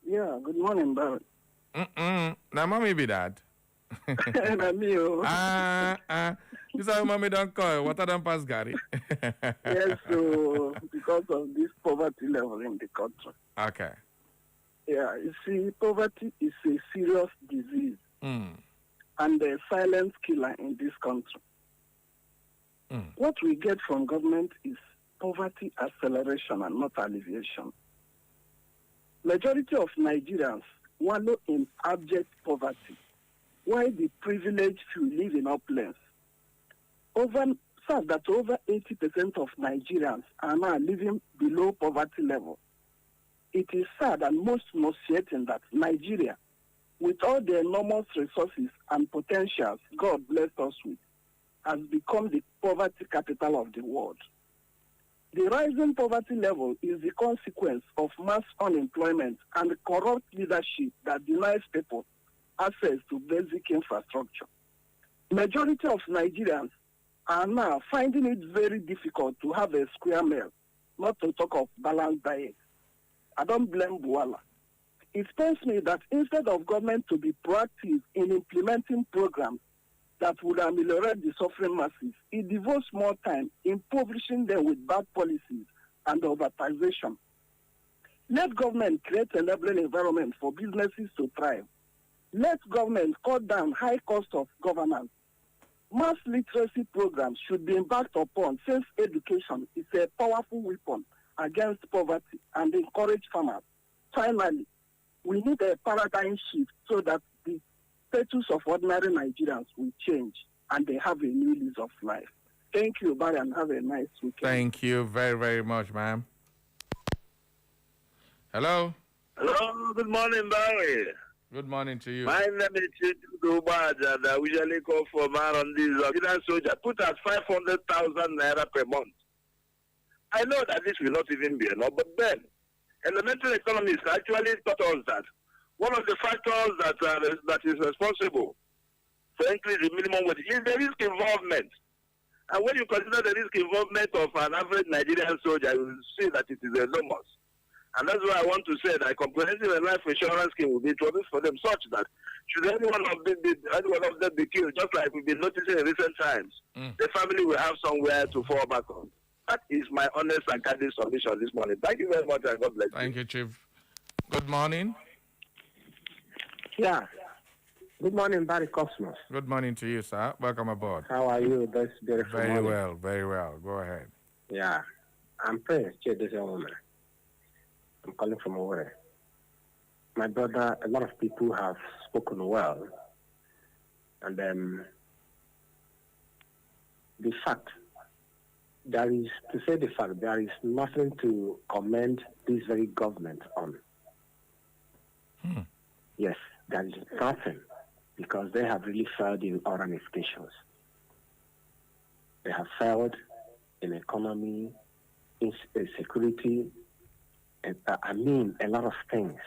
Yeah, good morning, Barry. Now, mommy be that. This is how mommy don't call. What don't pass, Gary? Yes, so because of this poverty level in the country. Okay. Yeah, you see, poverty is a serious disease and a silent killer in this country. What we get from government is poverty acceleration and not alleviation. Majority of Nigerians wallow in abject poverty, while the privileged few live in opulence. Over 80% of Nigerians are now living below poverty level. It is sad and most nauseating that Nigeria, with all the enormous resources and potentials God blessed us with, has become the poverty capital of the world. The rising poverty level is the consequence of mass unemployment and corrupt leadership that denies people access to basic infrastructure. Majority of Nigerians are now finding it very difficult to have a square meal, not to talk of balanced diet. I don't blame Buala. It pains me that instead of government to be proactive in implementing programs that would ameliorate the suffering masses, it devotes more time impoverishing them with bad policies and overtaxation. Let government create an enabling environment for businesses to thrive. Let government cut down high cost of governance. Mass literacy programs should be embarked upon since education is a powerful weapon against poverty and encourage farmers. Finally, we need a paradigm shift so that the status of ordinary Nigerians will change and they have a new lease of life. Thank you, Barry, and have a nice weekend. Thank you very, very much, ma'am. Hello? Hello, good morning, Barry. Good morning to you. My name is Chitu Baj, and I usually call for man on this Nigerian soldier. Put us 500,000 naira per month. I know that this will not even be enough, but then elementary economists actually taught us that one of the factors that is responsible for increasing the minimum wage is the risk involvement. And when you consider the risk involvement of an average Nigerian soldier, you will see that it is enormous. And that's why I want to say that a comprehensive life insurance scheme will be introduced for them, such that should any one of them be killed, just like we've been noticing in recent times, the family will have somewhere to fall back on. That is my honest and candid submission this morning. Thank you very much, and God bless you. Thank you, Chief. Good morning. Yeah. Good morning, Barry Cosmos. Good morning to you, sir. Welcome aboard. How are you this beautiful Very morning? well, very well. Go ahead. Yeah. I'm Prince Chedese Woman. I'm calling from over. my brother, a lot of people have spoken well. And the fact, there is nothing to commend this very government on. Yes, there is nothing, because they have really failed in all ramifications. They have failed in economy, in security, a lot of things,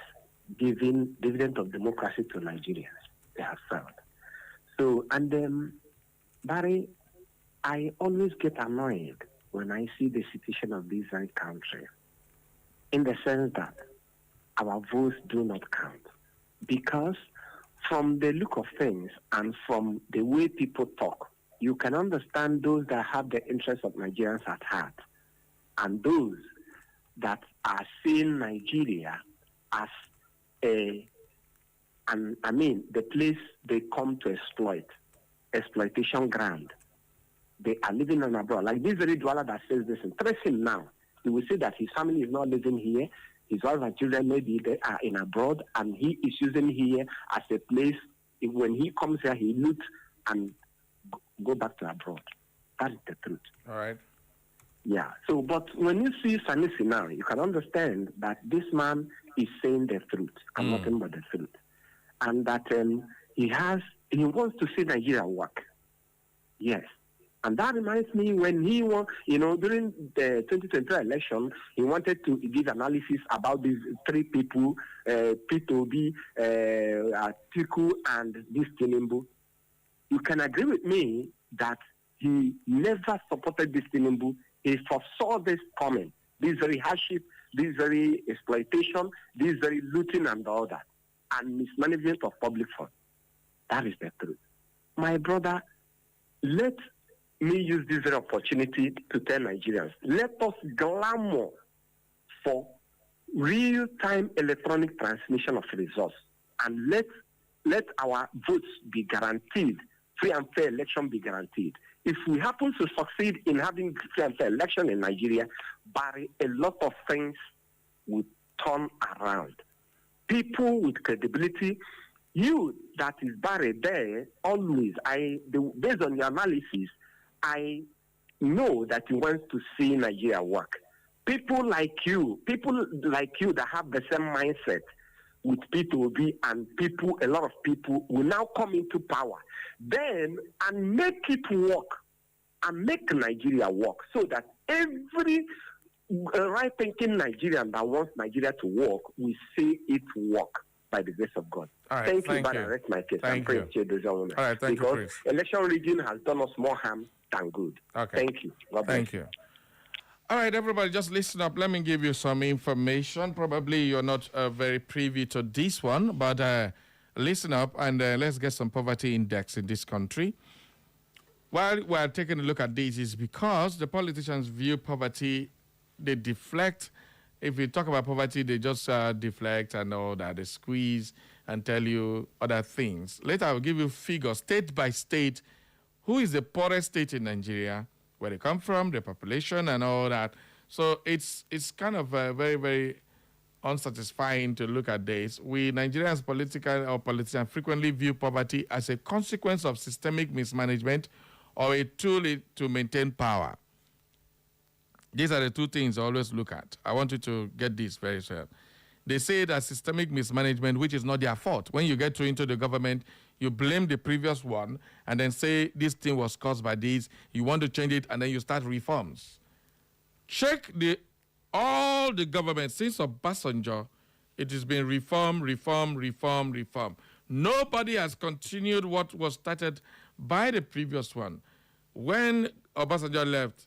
giving dividend of democracy to Nigerians. They have failed. So, and Barry, I always get annoyed when I see the situation of this very country, in the sense that our votes do not count. Because from the look of things and from the way people talk, you can understand those that have the interests of Nigerians at heart and those that are seeing Nigeria as the place they come to exploitation ground. They are living on abroad. Like this very dweller that says this, and trace him now. He will say that his family is not living here. His wife and children, maybe they are in abroad, and he is using here as a place. When he comes here, he loots and go back to abroad. That is the truth. All right. Yeah. So, but when you see Sanusi now, you can understand that this man is saying the truth and nothing but the truth, and that he wants to see Nigeria work. Yes. And that reminds me when he was, during the 2023 election, he wanted to give analysis about these three people, P2B, Atiku, and this Tinubu. You can agree with me that he never supported this Tinubu. He foresaw this coming, this very hardship, this very exploitation, this very looting and all that, and mismanagement of public funds. That is the truth. My brother, let me use this very opportunity to tell Nigerians, let us clamor for real-time electronic transmission of results, and let our votes be guaranteed, free and fair election be guaranteed. If we happen to succeed in having free and fair election in Nigeria, Barry, a lot of things will turn around. People with credibility, you that is Barry there, always, based on your analysis, I know that you want to see Nigeria work. People like you that have the same mindset with P2B and a lot of people will now come into power. Then, and make it work and make Nigeria work so that every right-thinking Nigerian that wants Nigeria to work will see it work by the grace of God. All right, thank you, you. but I rest my case. Thank you. All right, thank because you, Chris. election rigging has done us more harm than good. Okay. Thank you. God bless. Thank you. All right, everybody, just listen up. Let me give you some information. Probably you're not very privy to this one, but listen up and let's get some poverty index in this country. While we're taking a look at this, is because the politicians view poverty, they deflect. If you talk about poverty, they just deflect and all that. They squeeze and tell you other things. Later, I'll give you figures, state by state, who is the poorest state in Nigeria, where they come from, their population, and all that. So it's kind of very, very unsatisfying to look at this. We Nigerians, politicians frequently view poverty as a consequence of systemic mismanagement or a tool to maintain power. These are the two things I always look at. I want you to get this very well. They say that systemic mismanagement, which is not their fault. When you get into the government, you blame the previous one and then say this thing was caused by this. You want to change it, and then you start reforms. Check all the government since Obasanjo. It has been reform. Nobody has continued what was started by the previous one. When Obasanjo left,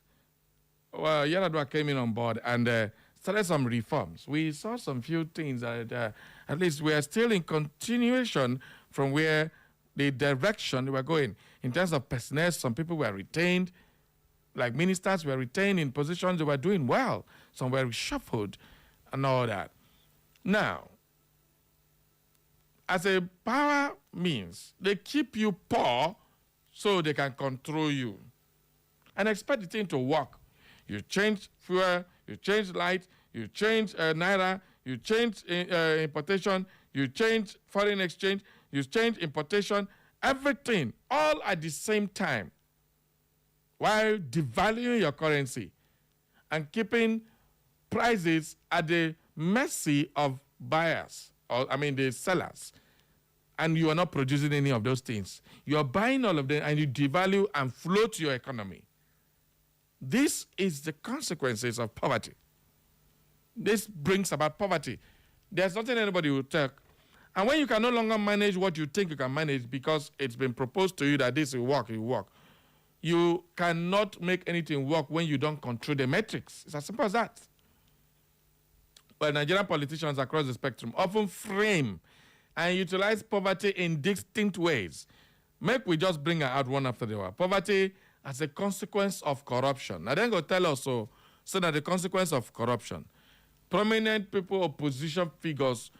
Yar'Adua came in on board and started some reforms. We saw some few things that at least we are still in continuation from where the direction we were going. In terms of personnel, some people were retained, like ministers were retained in positions they were doing well. Some were reshuffled and all that. Now, as a power means, they keep you poor so they can control you and expect the thing to work. You change fuel, you change light, you change naira, you change importation, you change foreign exchange, you change importation, everything, all at the same time, while devaluing your currency and keeping prices at the mercy of buyers, the sellers. And you are not producing any of those things. You are buying all of them and you devalue and float your economy. This is the consequences of poverty. This brings about poverty. There's nothing anybody will take. And when you can no longer manage what you think you can manage because it's been proposed to you that this will work, it will work, you cannot make anything work when you don't control the metrics. It's as simple as that. But Nigerian politicians across the spectrum often frame and utilize poverty in distinct ways. Make we just bring it out one after the other. Poverty as a consequence of corruption. Now then go tell us so that the consequence of corruption. Prominent people, opposition figures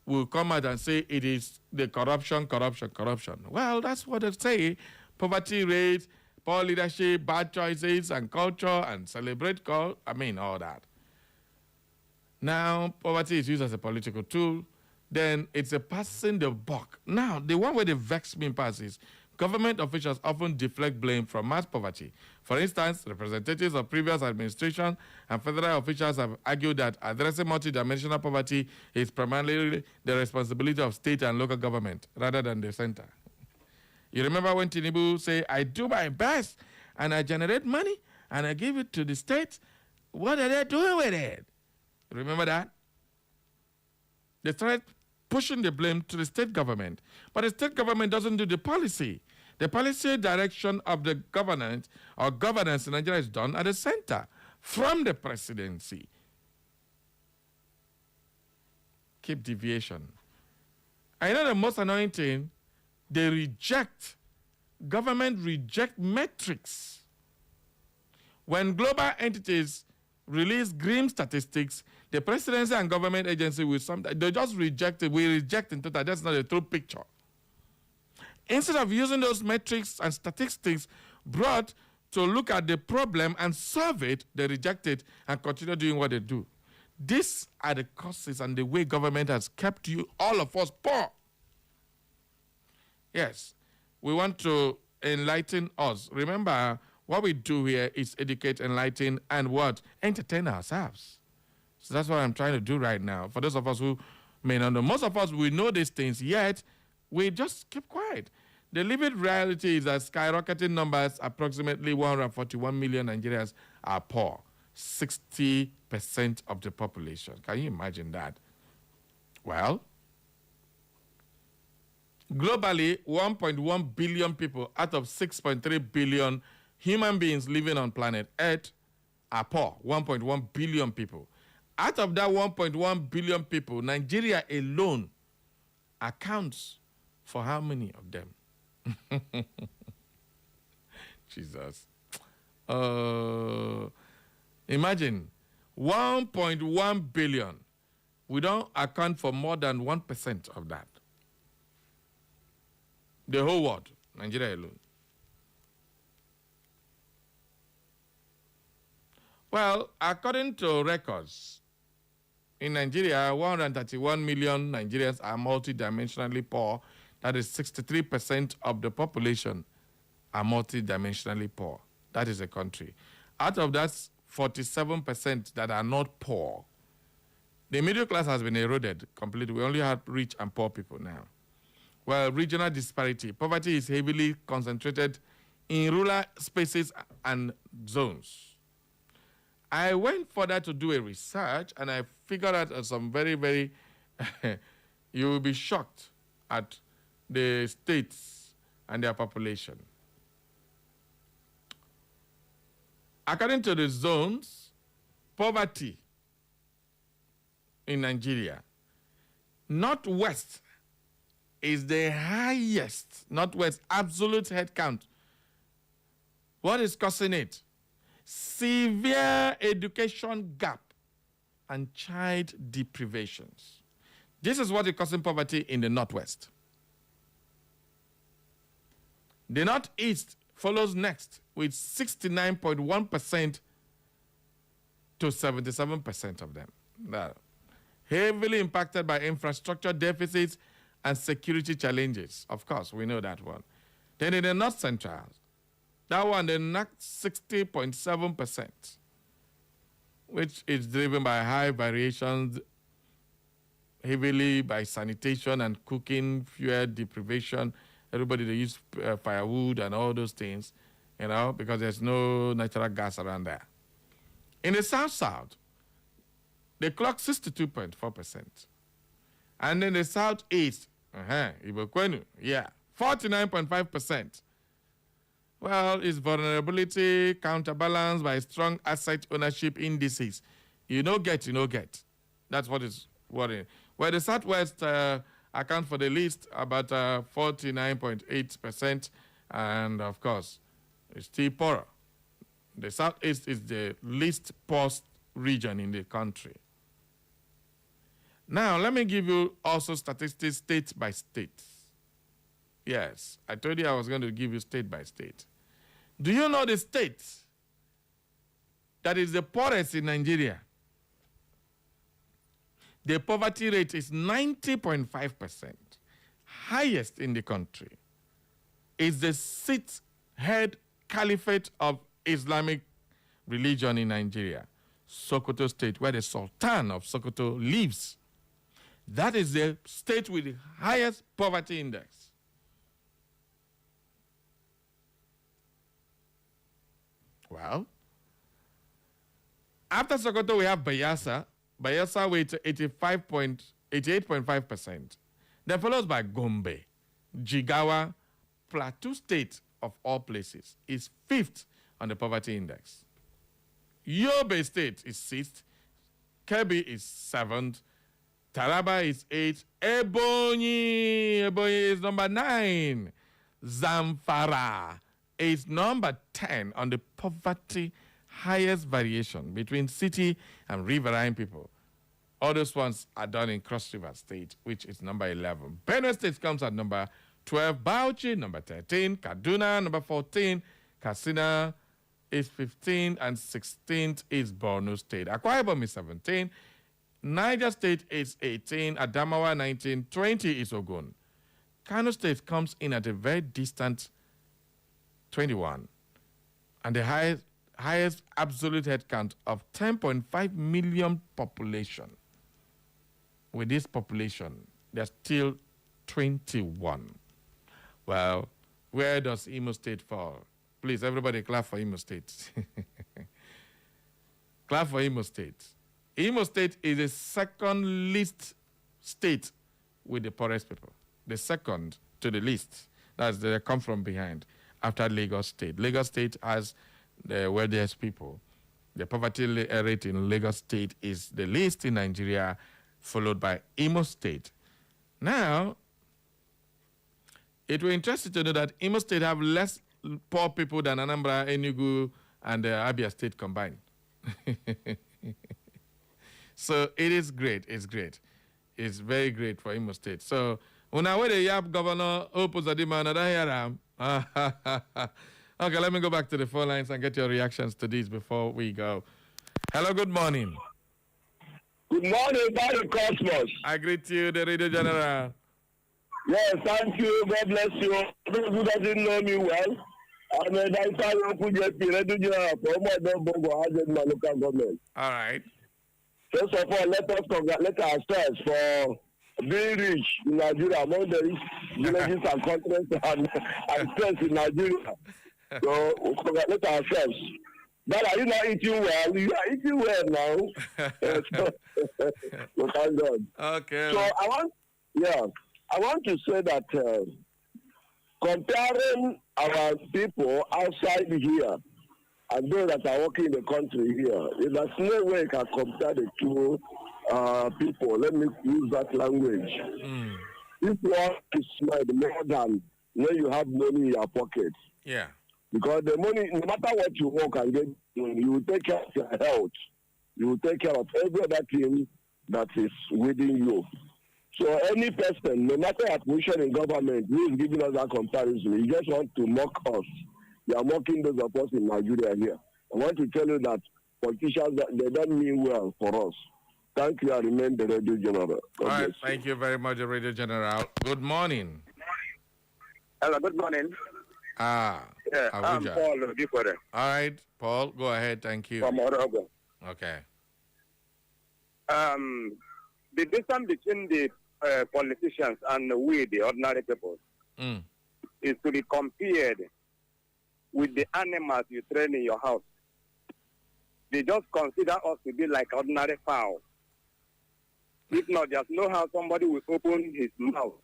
will come out and say it is the corruption. Well, that's what they say. Poverty rate, poor leadership, bad choices, and culture, and celebrate all that. Now, poverty is used as a political tool. Then it's a passing the buck. Now, the one where the vex me pass is government officials often deflect blame from mass poverty. For instance, representatives of previous administration and federal officials have argued that addressing multidimensional poverty is primarily the responsibility of state and local government rather than the center. You remember when Tinubu said, I do my best and I generate money and I give it to the state? What are they doing with it? Remember that? They started pushing the blame to the state government. But the state government doesn't do the policy. The policy direction of the governance in Nigeria is done at the center, from the presidency. Keep deviation. I know the most annoying thing, government reject metrics. When global entities release grim statistics, the presidency and government agency will sometimes, they just reject it. We reject in total. That's not a true picture. Instead of using those metrics and statistics brought to look at the problem and solve it, they reject it and continue doing what they do. These are the causes and the way government has kept you, all of us, poor. Yes, we want to enlighten us. Remember, what we do here is educate, enlighten, and what? Entertain ourselves. So that's what I'm trying to do right now. For those of us who may not know, most of us, we know these things, yet we just keep quiet. The living reality is that skyrocketing numbers, approximately 141 million Nigerians are poor. 60% of the population. Can you imagine that? Well, globally, 1.1 billion people out of 6.3 billion human beings living on planet Earth are poor. 1.1 billion people. Out of that 1.1 billion people, Nigeria alone accounts for how many of them? Jesus. Imagine 1.1 billion. We don't account for more than 1% of that. The whole world, Nigeria alone. Well, according to records, in Nigeria, 131 million Nigerians are multidimensionally poor. That is 63% of the population are multidimensionally poor. That is a country. Out of that, 47% that are not poor. The middle class has been eroded completely. We only have rich and poor people now. Well, regional disparity. Poverty is heavily concentrated in rural spaces and zones. I went further to do a research, and I figured out some very, very, you will be shocked at the states and their population. According to the zones, poverty in Nigeria, Northwest is the highest, Northwest absolute head count. What is causing it? Severe education gap and child deprivations. This is what is causing poverty in the Northwest. The Northeast follows next with 69.1% to 77% of them. Now, heavily impacted by infrastructure deficits and security challenges. Of course, we know that one. Then in the North Central, that one, they knocked 60.7%, which is driven by high variations, heavily by sanitation and cooking, fuel deprivation. Everybody, they use firewood and all those things, you know, because there's no natural gas around there. In the South, they clocked 62.4%. And in the Southeast, Ibokwenu, 49.5%. Well, its vulnerability counterbalanced by strong asset ownership indices. You know get. That's what is worrying. Where the Southwest account for the least, about 49.8%, and of course, it's still poorer. The Southeast is the least poor region in the country. Now, let me give you also statistics state by state. Yes, I told you I was going to give you state by state. Do you know the state that is the poorest in Nigeria? The poverty rate is 90.5%, highest in the country. It's the sixth head caliphate of Islamic religion in Nigeria, Sokoto State, where the Sultan of Sokoto lives. That is the state with the highest poverty index. Well, after Sokoto, we have Bayelsa. Bayelsa with 88.5%. Then followed by Gombe. Jigawa, Plateau State, of all places, is fifth on the poverty index. Yobe State is sixth. Kebbi is seventh. Taraba is eighth. Ebonyi is number 9. Zamfara is number 10 on the poverty highest variation between city and riverine people. All those ones are done in Cross River State, which is number 11. Benue State comes at number 12. Bauchi, number 13. Kaduna, number 14. Katsina is 15. And 16th is Borno State. Akwa Ibom is 17. Niger State is 18. Adamawa, 19. 20 is Ogun. Kano State comes in at a very distant 21. And the highest absolute head count of 10.5 million population. With this population, there's still 21. Well, where does Imo State fall? Please, everybody clap for Imo State. Clap for Imo State. Imo State is the second least state with the poorest people. The second to the least. That's they come from behind after Lagos State. Lagos State has the wealthiest people. The poverty rate in Lagos State is the least in Nigeria, followed by Imo State. Now, it will interest you to know that Imo State have less poor people than Anambra, Enugu, and Abia State combined. So it is great. It's great. It's very great for Imo State. So when I wait a Yap governor, Opuzadima, another here. Okay, let me go back to the phone lines and get your reactions to these before we go. Hello, good morning. Good morning, Barry Cosmos. I greet you, the Radio General. Yes, thank you. God bless you. Those who doesn't know me well, I'm a director of the Radio General from Bongo local government. All right. First of all, let us congratulate ourselves for being rich in Nigeria, among the rich villages and continents and states in Nigeria. So we congratulate ourselves. But are you not eating well? You are eating well now. So thank God. Okay. So I want to say that comparing our people outside here and those that are working in the country here, there's no way you can compare the two people. Let me use that language. This one is more than when you have money in your pocket. Yeah. Because the money, no matter what you work and get, you will take care of your health. You will take care of every other thing that is within you. So any person, no matter your position in government, who is giving us that comparison, you just want to mock us. You are mocking those of us in Nigeria here. I want to tell you that politicians, they don't mean well for us. Thank you. I remain the Radio General. All right. Thank you very much, Radio General. Good morning. Hello, good morning. Yeah, I'm Paul. All right, Paul, go ahead. Thank you. From Orogo. Okay. The distance between the politicians and we, the ordinary people, is to be compared with the animals you train in your house. They just consider us to be like ordinary fowl. If not, just know how somebody will open his mouth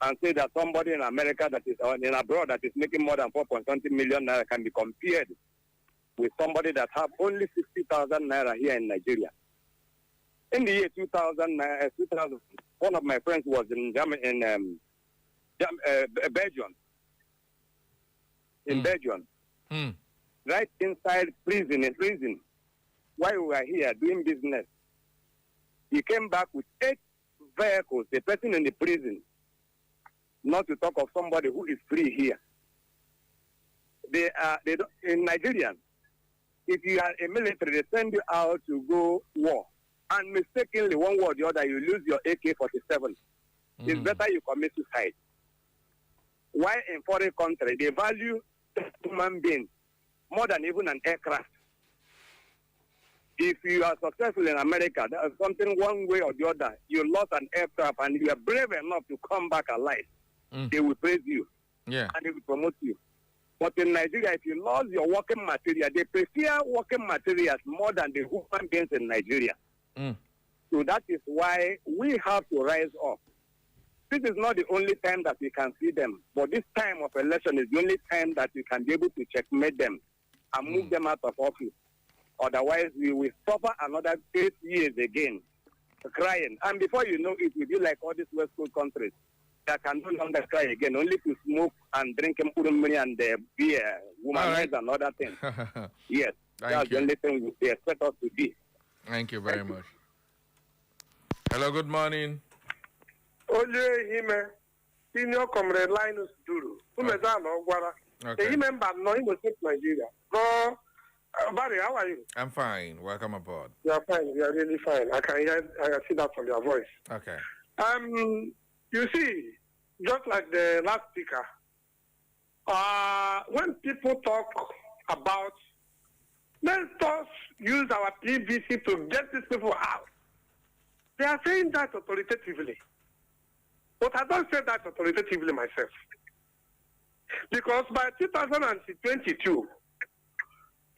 and say that somebody in America that is in abroad that is making more than 4.20 million naira can be compared with somebody that have only 60,000 naira here in Nigeria. In the year 2000, one of my friends was in Belgium. In Belgium, right inside prison, while we were here doing business, he came back with 8 vehicles. The person in the prison, not to talk of somebody who is free here. They don't, in Nigeria, if you are a military, they send you out to go war, and mistakenly one war or the other, you lose your AK-47. It's better you commit suicide. Why in foreign country they value human beings more than even an aircraft? If you are successful in America, there is something one way or the other. You lost an aircraft and you are brave enough to come back alive. They will praise you. Yeah. And they will promote you. But in Nigeria, if you lost your working material, they prefer working materials more than the human beings in Nigeria. So that is why we have to rise up. This is not the only time that we can see them, but this time of election is the only time that we can be able to checkmate them and move them out of office. Otherwise, we will suffer another 8 years again, crying. And before you know it, we'll be like all these West Coast countries that can no longer cry again, only to smoke and drink money and beer, womanize and other things. Yes, that's the only thing they expect us to be. Thank you very much. Hello, good morning. Oje Hime, Senior Comrade Linus Duru, Umezano Gwara. Okay. Hime no Imo State, Nigeria. No, Barry, how are you? I'm fine. Welcome aboard. You are fine. You are really fine. I can see that from your voice. Okay. You see, just like the last speaker, when people talk about let us use our PVC to get these people out, they are saying that authoritatively. But I don't say that authoritatively myself. Because by 2022,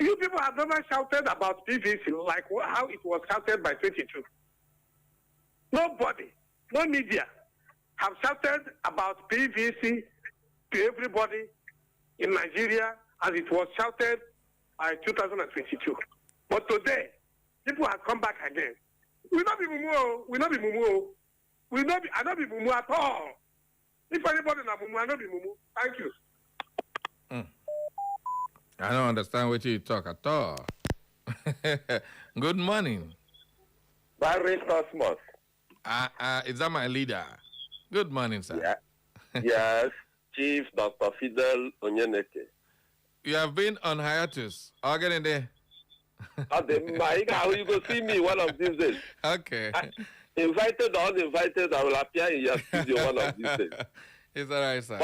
you people have never shouted about PVC like how it was shouted by 22. Nobody, no media, have shouted about PVC to everybody in Nigeria as it was shouted by 2022. But today, people have come back again. We not be mumu. We not be mumu. We not be. I not be mumu at all. If anybody na mumu, I not be mumu. Thank you. I don't understand what you talk at all. Good morning. Barry Cosmos. Is that my leader? Good morning, sir. Yeah. Yes, Chief Dr. Fidel Onyeneke. You have been on hiatus. I'll get in there. You go see me one of these days. Okay. Invited or uninvited, I will appear in your studio one of these days. It's all right, sir.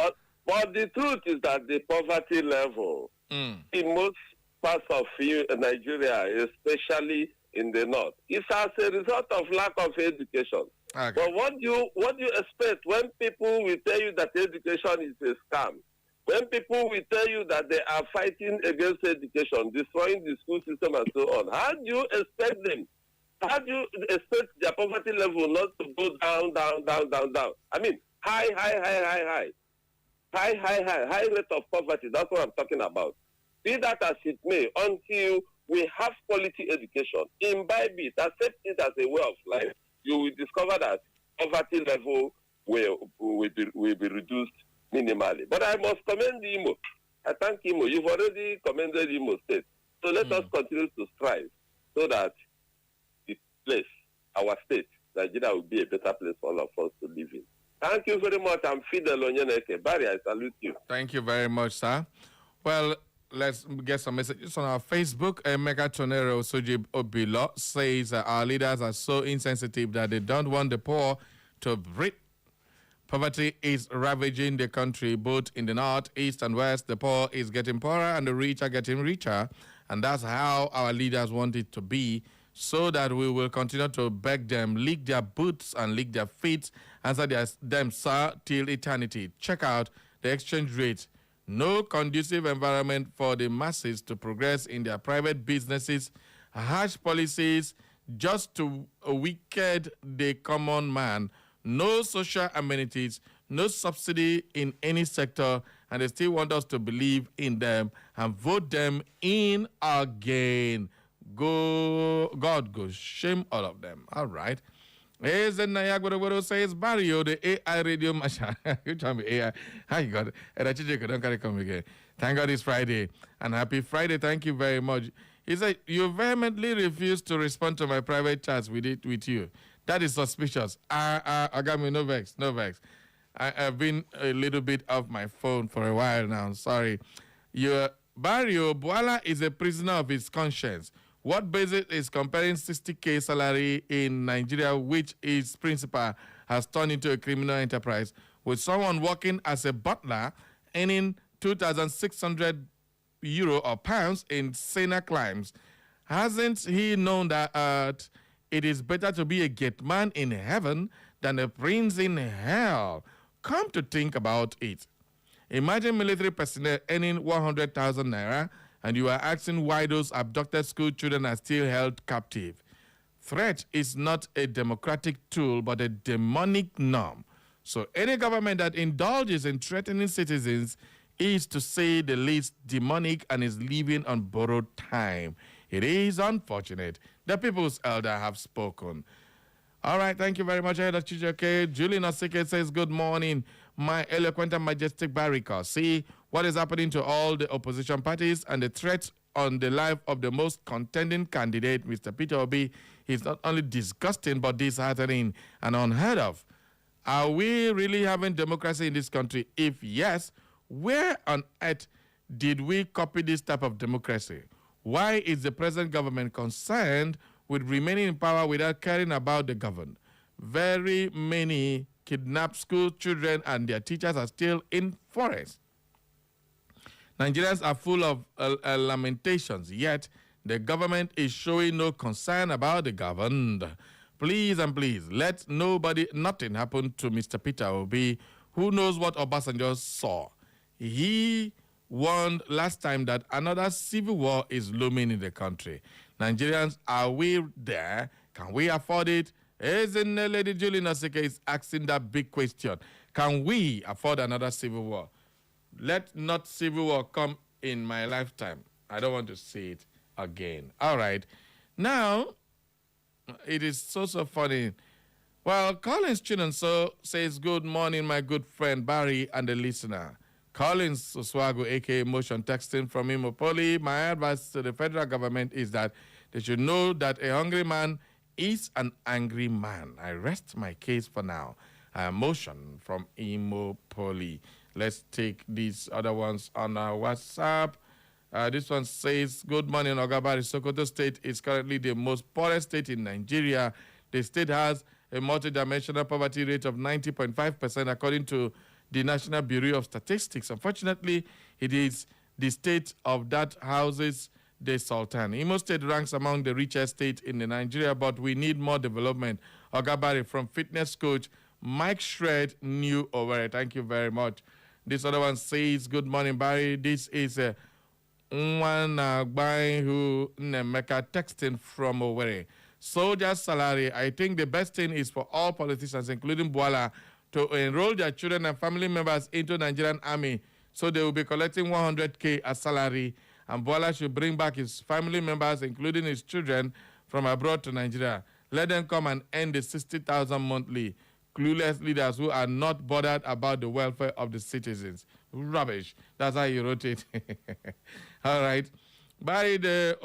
But the truth is that the poverty level in most parts of Nigeria, especially in the north, is as a result of lack of education. Okay. But what do you expect when people will tell you that education is a scam? When people will tell you that they are fighting against education, destroying the school system and so on, how do you expect them? How do you expect their poverty level not to go down? I mean, high rate of poverty. That's what I'm talking about. Be that as it may, until we have quality education, imbibe it, accept it as a way of life, you will discover that poverty level will be reduced minimally. But I must commend Imo. I thank Imo. You've already commended Imo State. So let us continue to strive so that the place, our state, Nigeria, will be a better place for all of us to live in. Thank you very much. I'm Fidel Onyeneke. Barry, I salute you. Thank you very much, sir. Well, let's get some messages on our Facebook. Mega Tonero Sujib Obilo says our leaders are so insensitive that they don't want the poor to breathe. Poverty is ravaging the country, both in the north, east, and west. The poor is getting poorer and the rich are getting richer. And that's how our leaders want it to be, so that we will continue to beg them, lick their boots and lick their feet, answer them, sir, till eternity. Check out the exchange rate. No conducive environment for the masses to progress in their private businesses. Harsh policies just to wicked the common man. No social amenities, no subsidy in any sector, and they still want us to believe in them and vote them in again. God go shame all of them. All right. Here's the Nayagwaro says Barrio, the AI radio machine. You tell me AI. How you got it? And I don't carry come again. Thank God it's Friday. And happy Friday. Thank you very much. He said, you vehemently refuse to respond to my private chats with you. That is suspicious. I got me no vex. I've been a little bit off my phone for a while now. Sorry. Your Barrio Boala is a prisoner of his conscience. What basis is comparing 60K salary in Nigeria, which his principal has turned into a criminal enterprise, with someone working as a butler earning 2,600 euro or pounds in Sena climbs? Hasn't he known that it is better to be a gate man in heaven than a prince in hell? Come to think about it. Imagine military personnel earning 100,000 naira, and you are asking why those abducted school children are still held captive. Threat is not a democratic tool, but a demonic norm. So any government that indulges in threatening citizens is, to say the least, demonic and is living on borrowed time. It is unfortunate. The people's elder have spoken. All right, thank you very much, Elder Chijoke. Julie Nasike says, good morning, my eloquent and majestic Barrica. See what is happening to all the opposition parties, and the threat on the life of the most contending candidate, Mr. Peter Obi, is not only disgusting but disheartening and unheard of. Are we really having democracy in this country? If yes, where on earth did we copy this type of democracy? Why is the present government concerned with remaining in power without caring about the governed? Very many kidnapped school children and their teachers are still in forest. Nigerians are full of lamentations, yet the government is showing no concern about the governed. Please and please, let nothing happen to Mr. Peter Obi, who knows what Obasanjo saw. He warned last time that another civil war is looming in the country. Nigerians, are we there? Can we afford it? Isn't Lady Julie Nasike is asking that big question. Can we afford another civil war? Let not civil war come in my lifetime. I don't want to see it again. All right. Now, it is so funny. Well, Collins Chinonso says, good morning, my good friend Barry and the listener. Collins Oswago, a.k.a. Motion, texting from Imopoli. My advice to the federal government is that they should know that a hungry man is an angry man. I rest my case for now. Motion from Imopoli. Let's take these other ones on our WhatsApp. This one says, good morning, Ogabari. Sokoto State is currently the most poorest state in Nigeria. The state has a multidimensional poverty rate of 90.5% according to the National Bureau of Statistics. Unfortunately, it is the state of that houses the Sultan. Imo State ranks among the richest states in Nigeria, but we need more development. Ogabari from fitness coach Mike Shred, New Owerri. Thank you very much. This other one says, good morning, Barry. This is one guy who Nemeka texting from Owerri. Soldiers' salary. I think the best thing is for all politicians, including Boala, to enroll their children and family members into Nigerian army, so they will be collecting 100K as salary, and Boala should bring back his family members, including his children, from abroad to Nigeria. Let them come and earn the 60,000 monthly. Clueless leaders who are not bothered about the welfare of the citizens. Rubbish. That's how you wrote it. All right. By the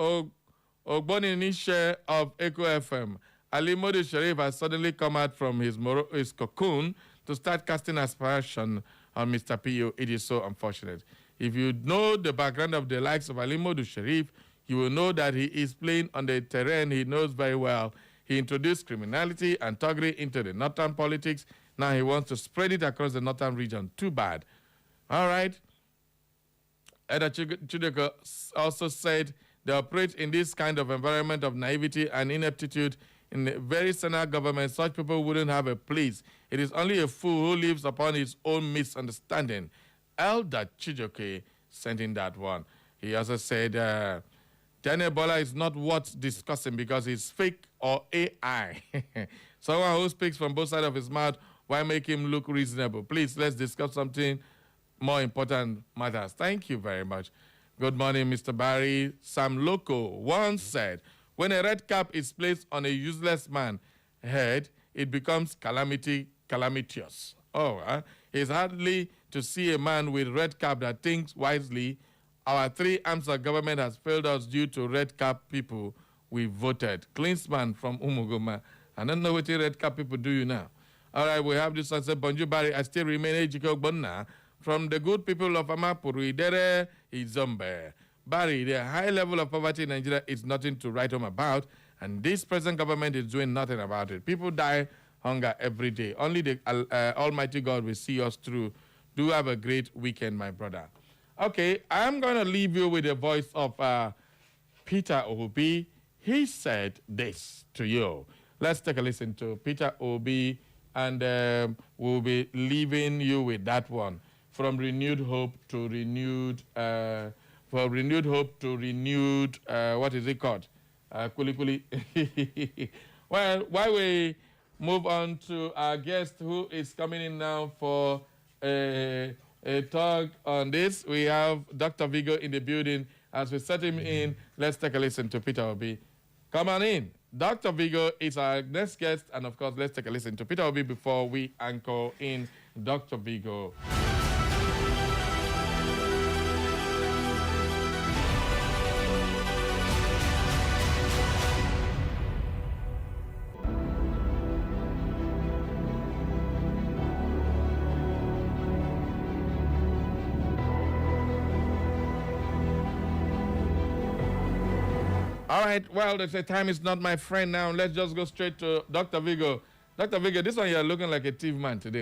Ogboni Nisha of Echo FM, Ali Modi Sharif has suddenly come out from his cocoon to start casting aspersion on Mr. P.O. It is so unfortunate. If you know the background of the likes of Alimodu Sharif, you will know that he is playing on the terrain he knows very well. He introduced criminality and thuggery into the northern politics. Now he wants to spread it across the northern region. Too bad. All right. Eda Chideko also said they operate in this kind of environment of naivety and ineptitude. In a very senile government, such people wouldn't have a place. It is only a fool who lives upon his own misunderstanding. Elder Chijoke sent in that one. He also said, Daniel Bola is not worth discussing because he's fake or AI. Someone who speaks from both sides of his mouth, why make him look reasonable? Please, let's discuss something more important matters. Thank you very much. Good morning, Mr. Barry. Sam Loco once said, when a red cap is placed on a useless man's head, it becomes calamitous. Oh, it's hardly to see a man with red cap that thinks wisely. Our three arms of government has failed us due to red cap people we voted. Klinsman from Umugoma. I don't know what the red cap people do you now. All right, we have this one. Bonjour, Barry. I still remain Ejiko Bonna. From the good people of Amapuru, Idere Izombe. Barry, the high level of poverty in Nigeria is nothing to write home about, and this present government is doing nothing about it. People die hunger every day. Only the Almighty God will see us through. Do have a great weekend, my brother. Okay, I'm going to leave you with the voice of Peter Obi. He said this to you. Let's take a listen to Peter Obi, and we'll be leaving you with that one. From renewed hope to renewed, what is it called? Kuli Kuli. Well, while we move on to our guest who is coming in now for a talk on this, we have Dr. Vigo in the building. As we set him in, let's take a listen to Peter Obi. Come on in. Dr. Vigo is our next guest, and of course, let's take a listen to Peter Obi before we anchor in Dr. Vigo. All right, well, they say time is not my friend now. Let's just go straight to Dr. Vigo. Dr. Vigo, this one you're looking like a thief man today.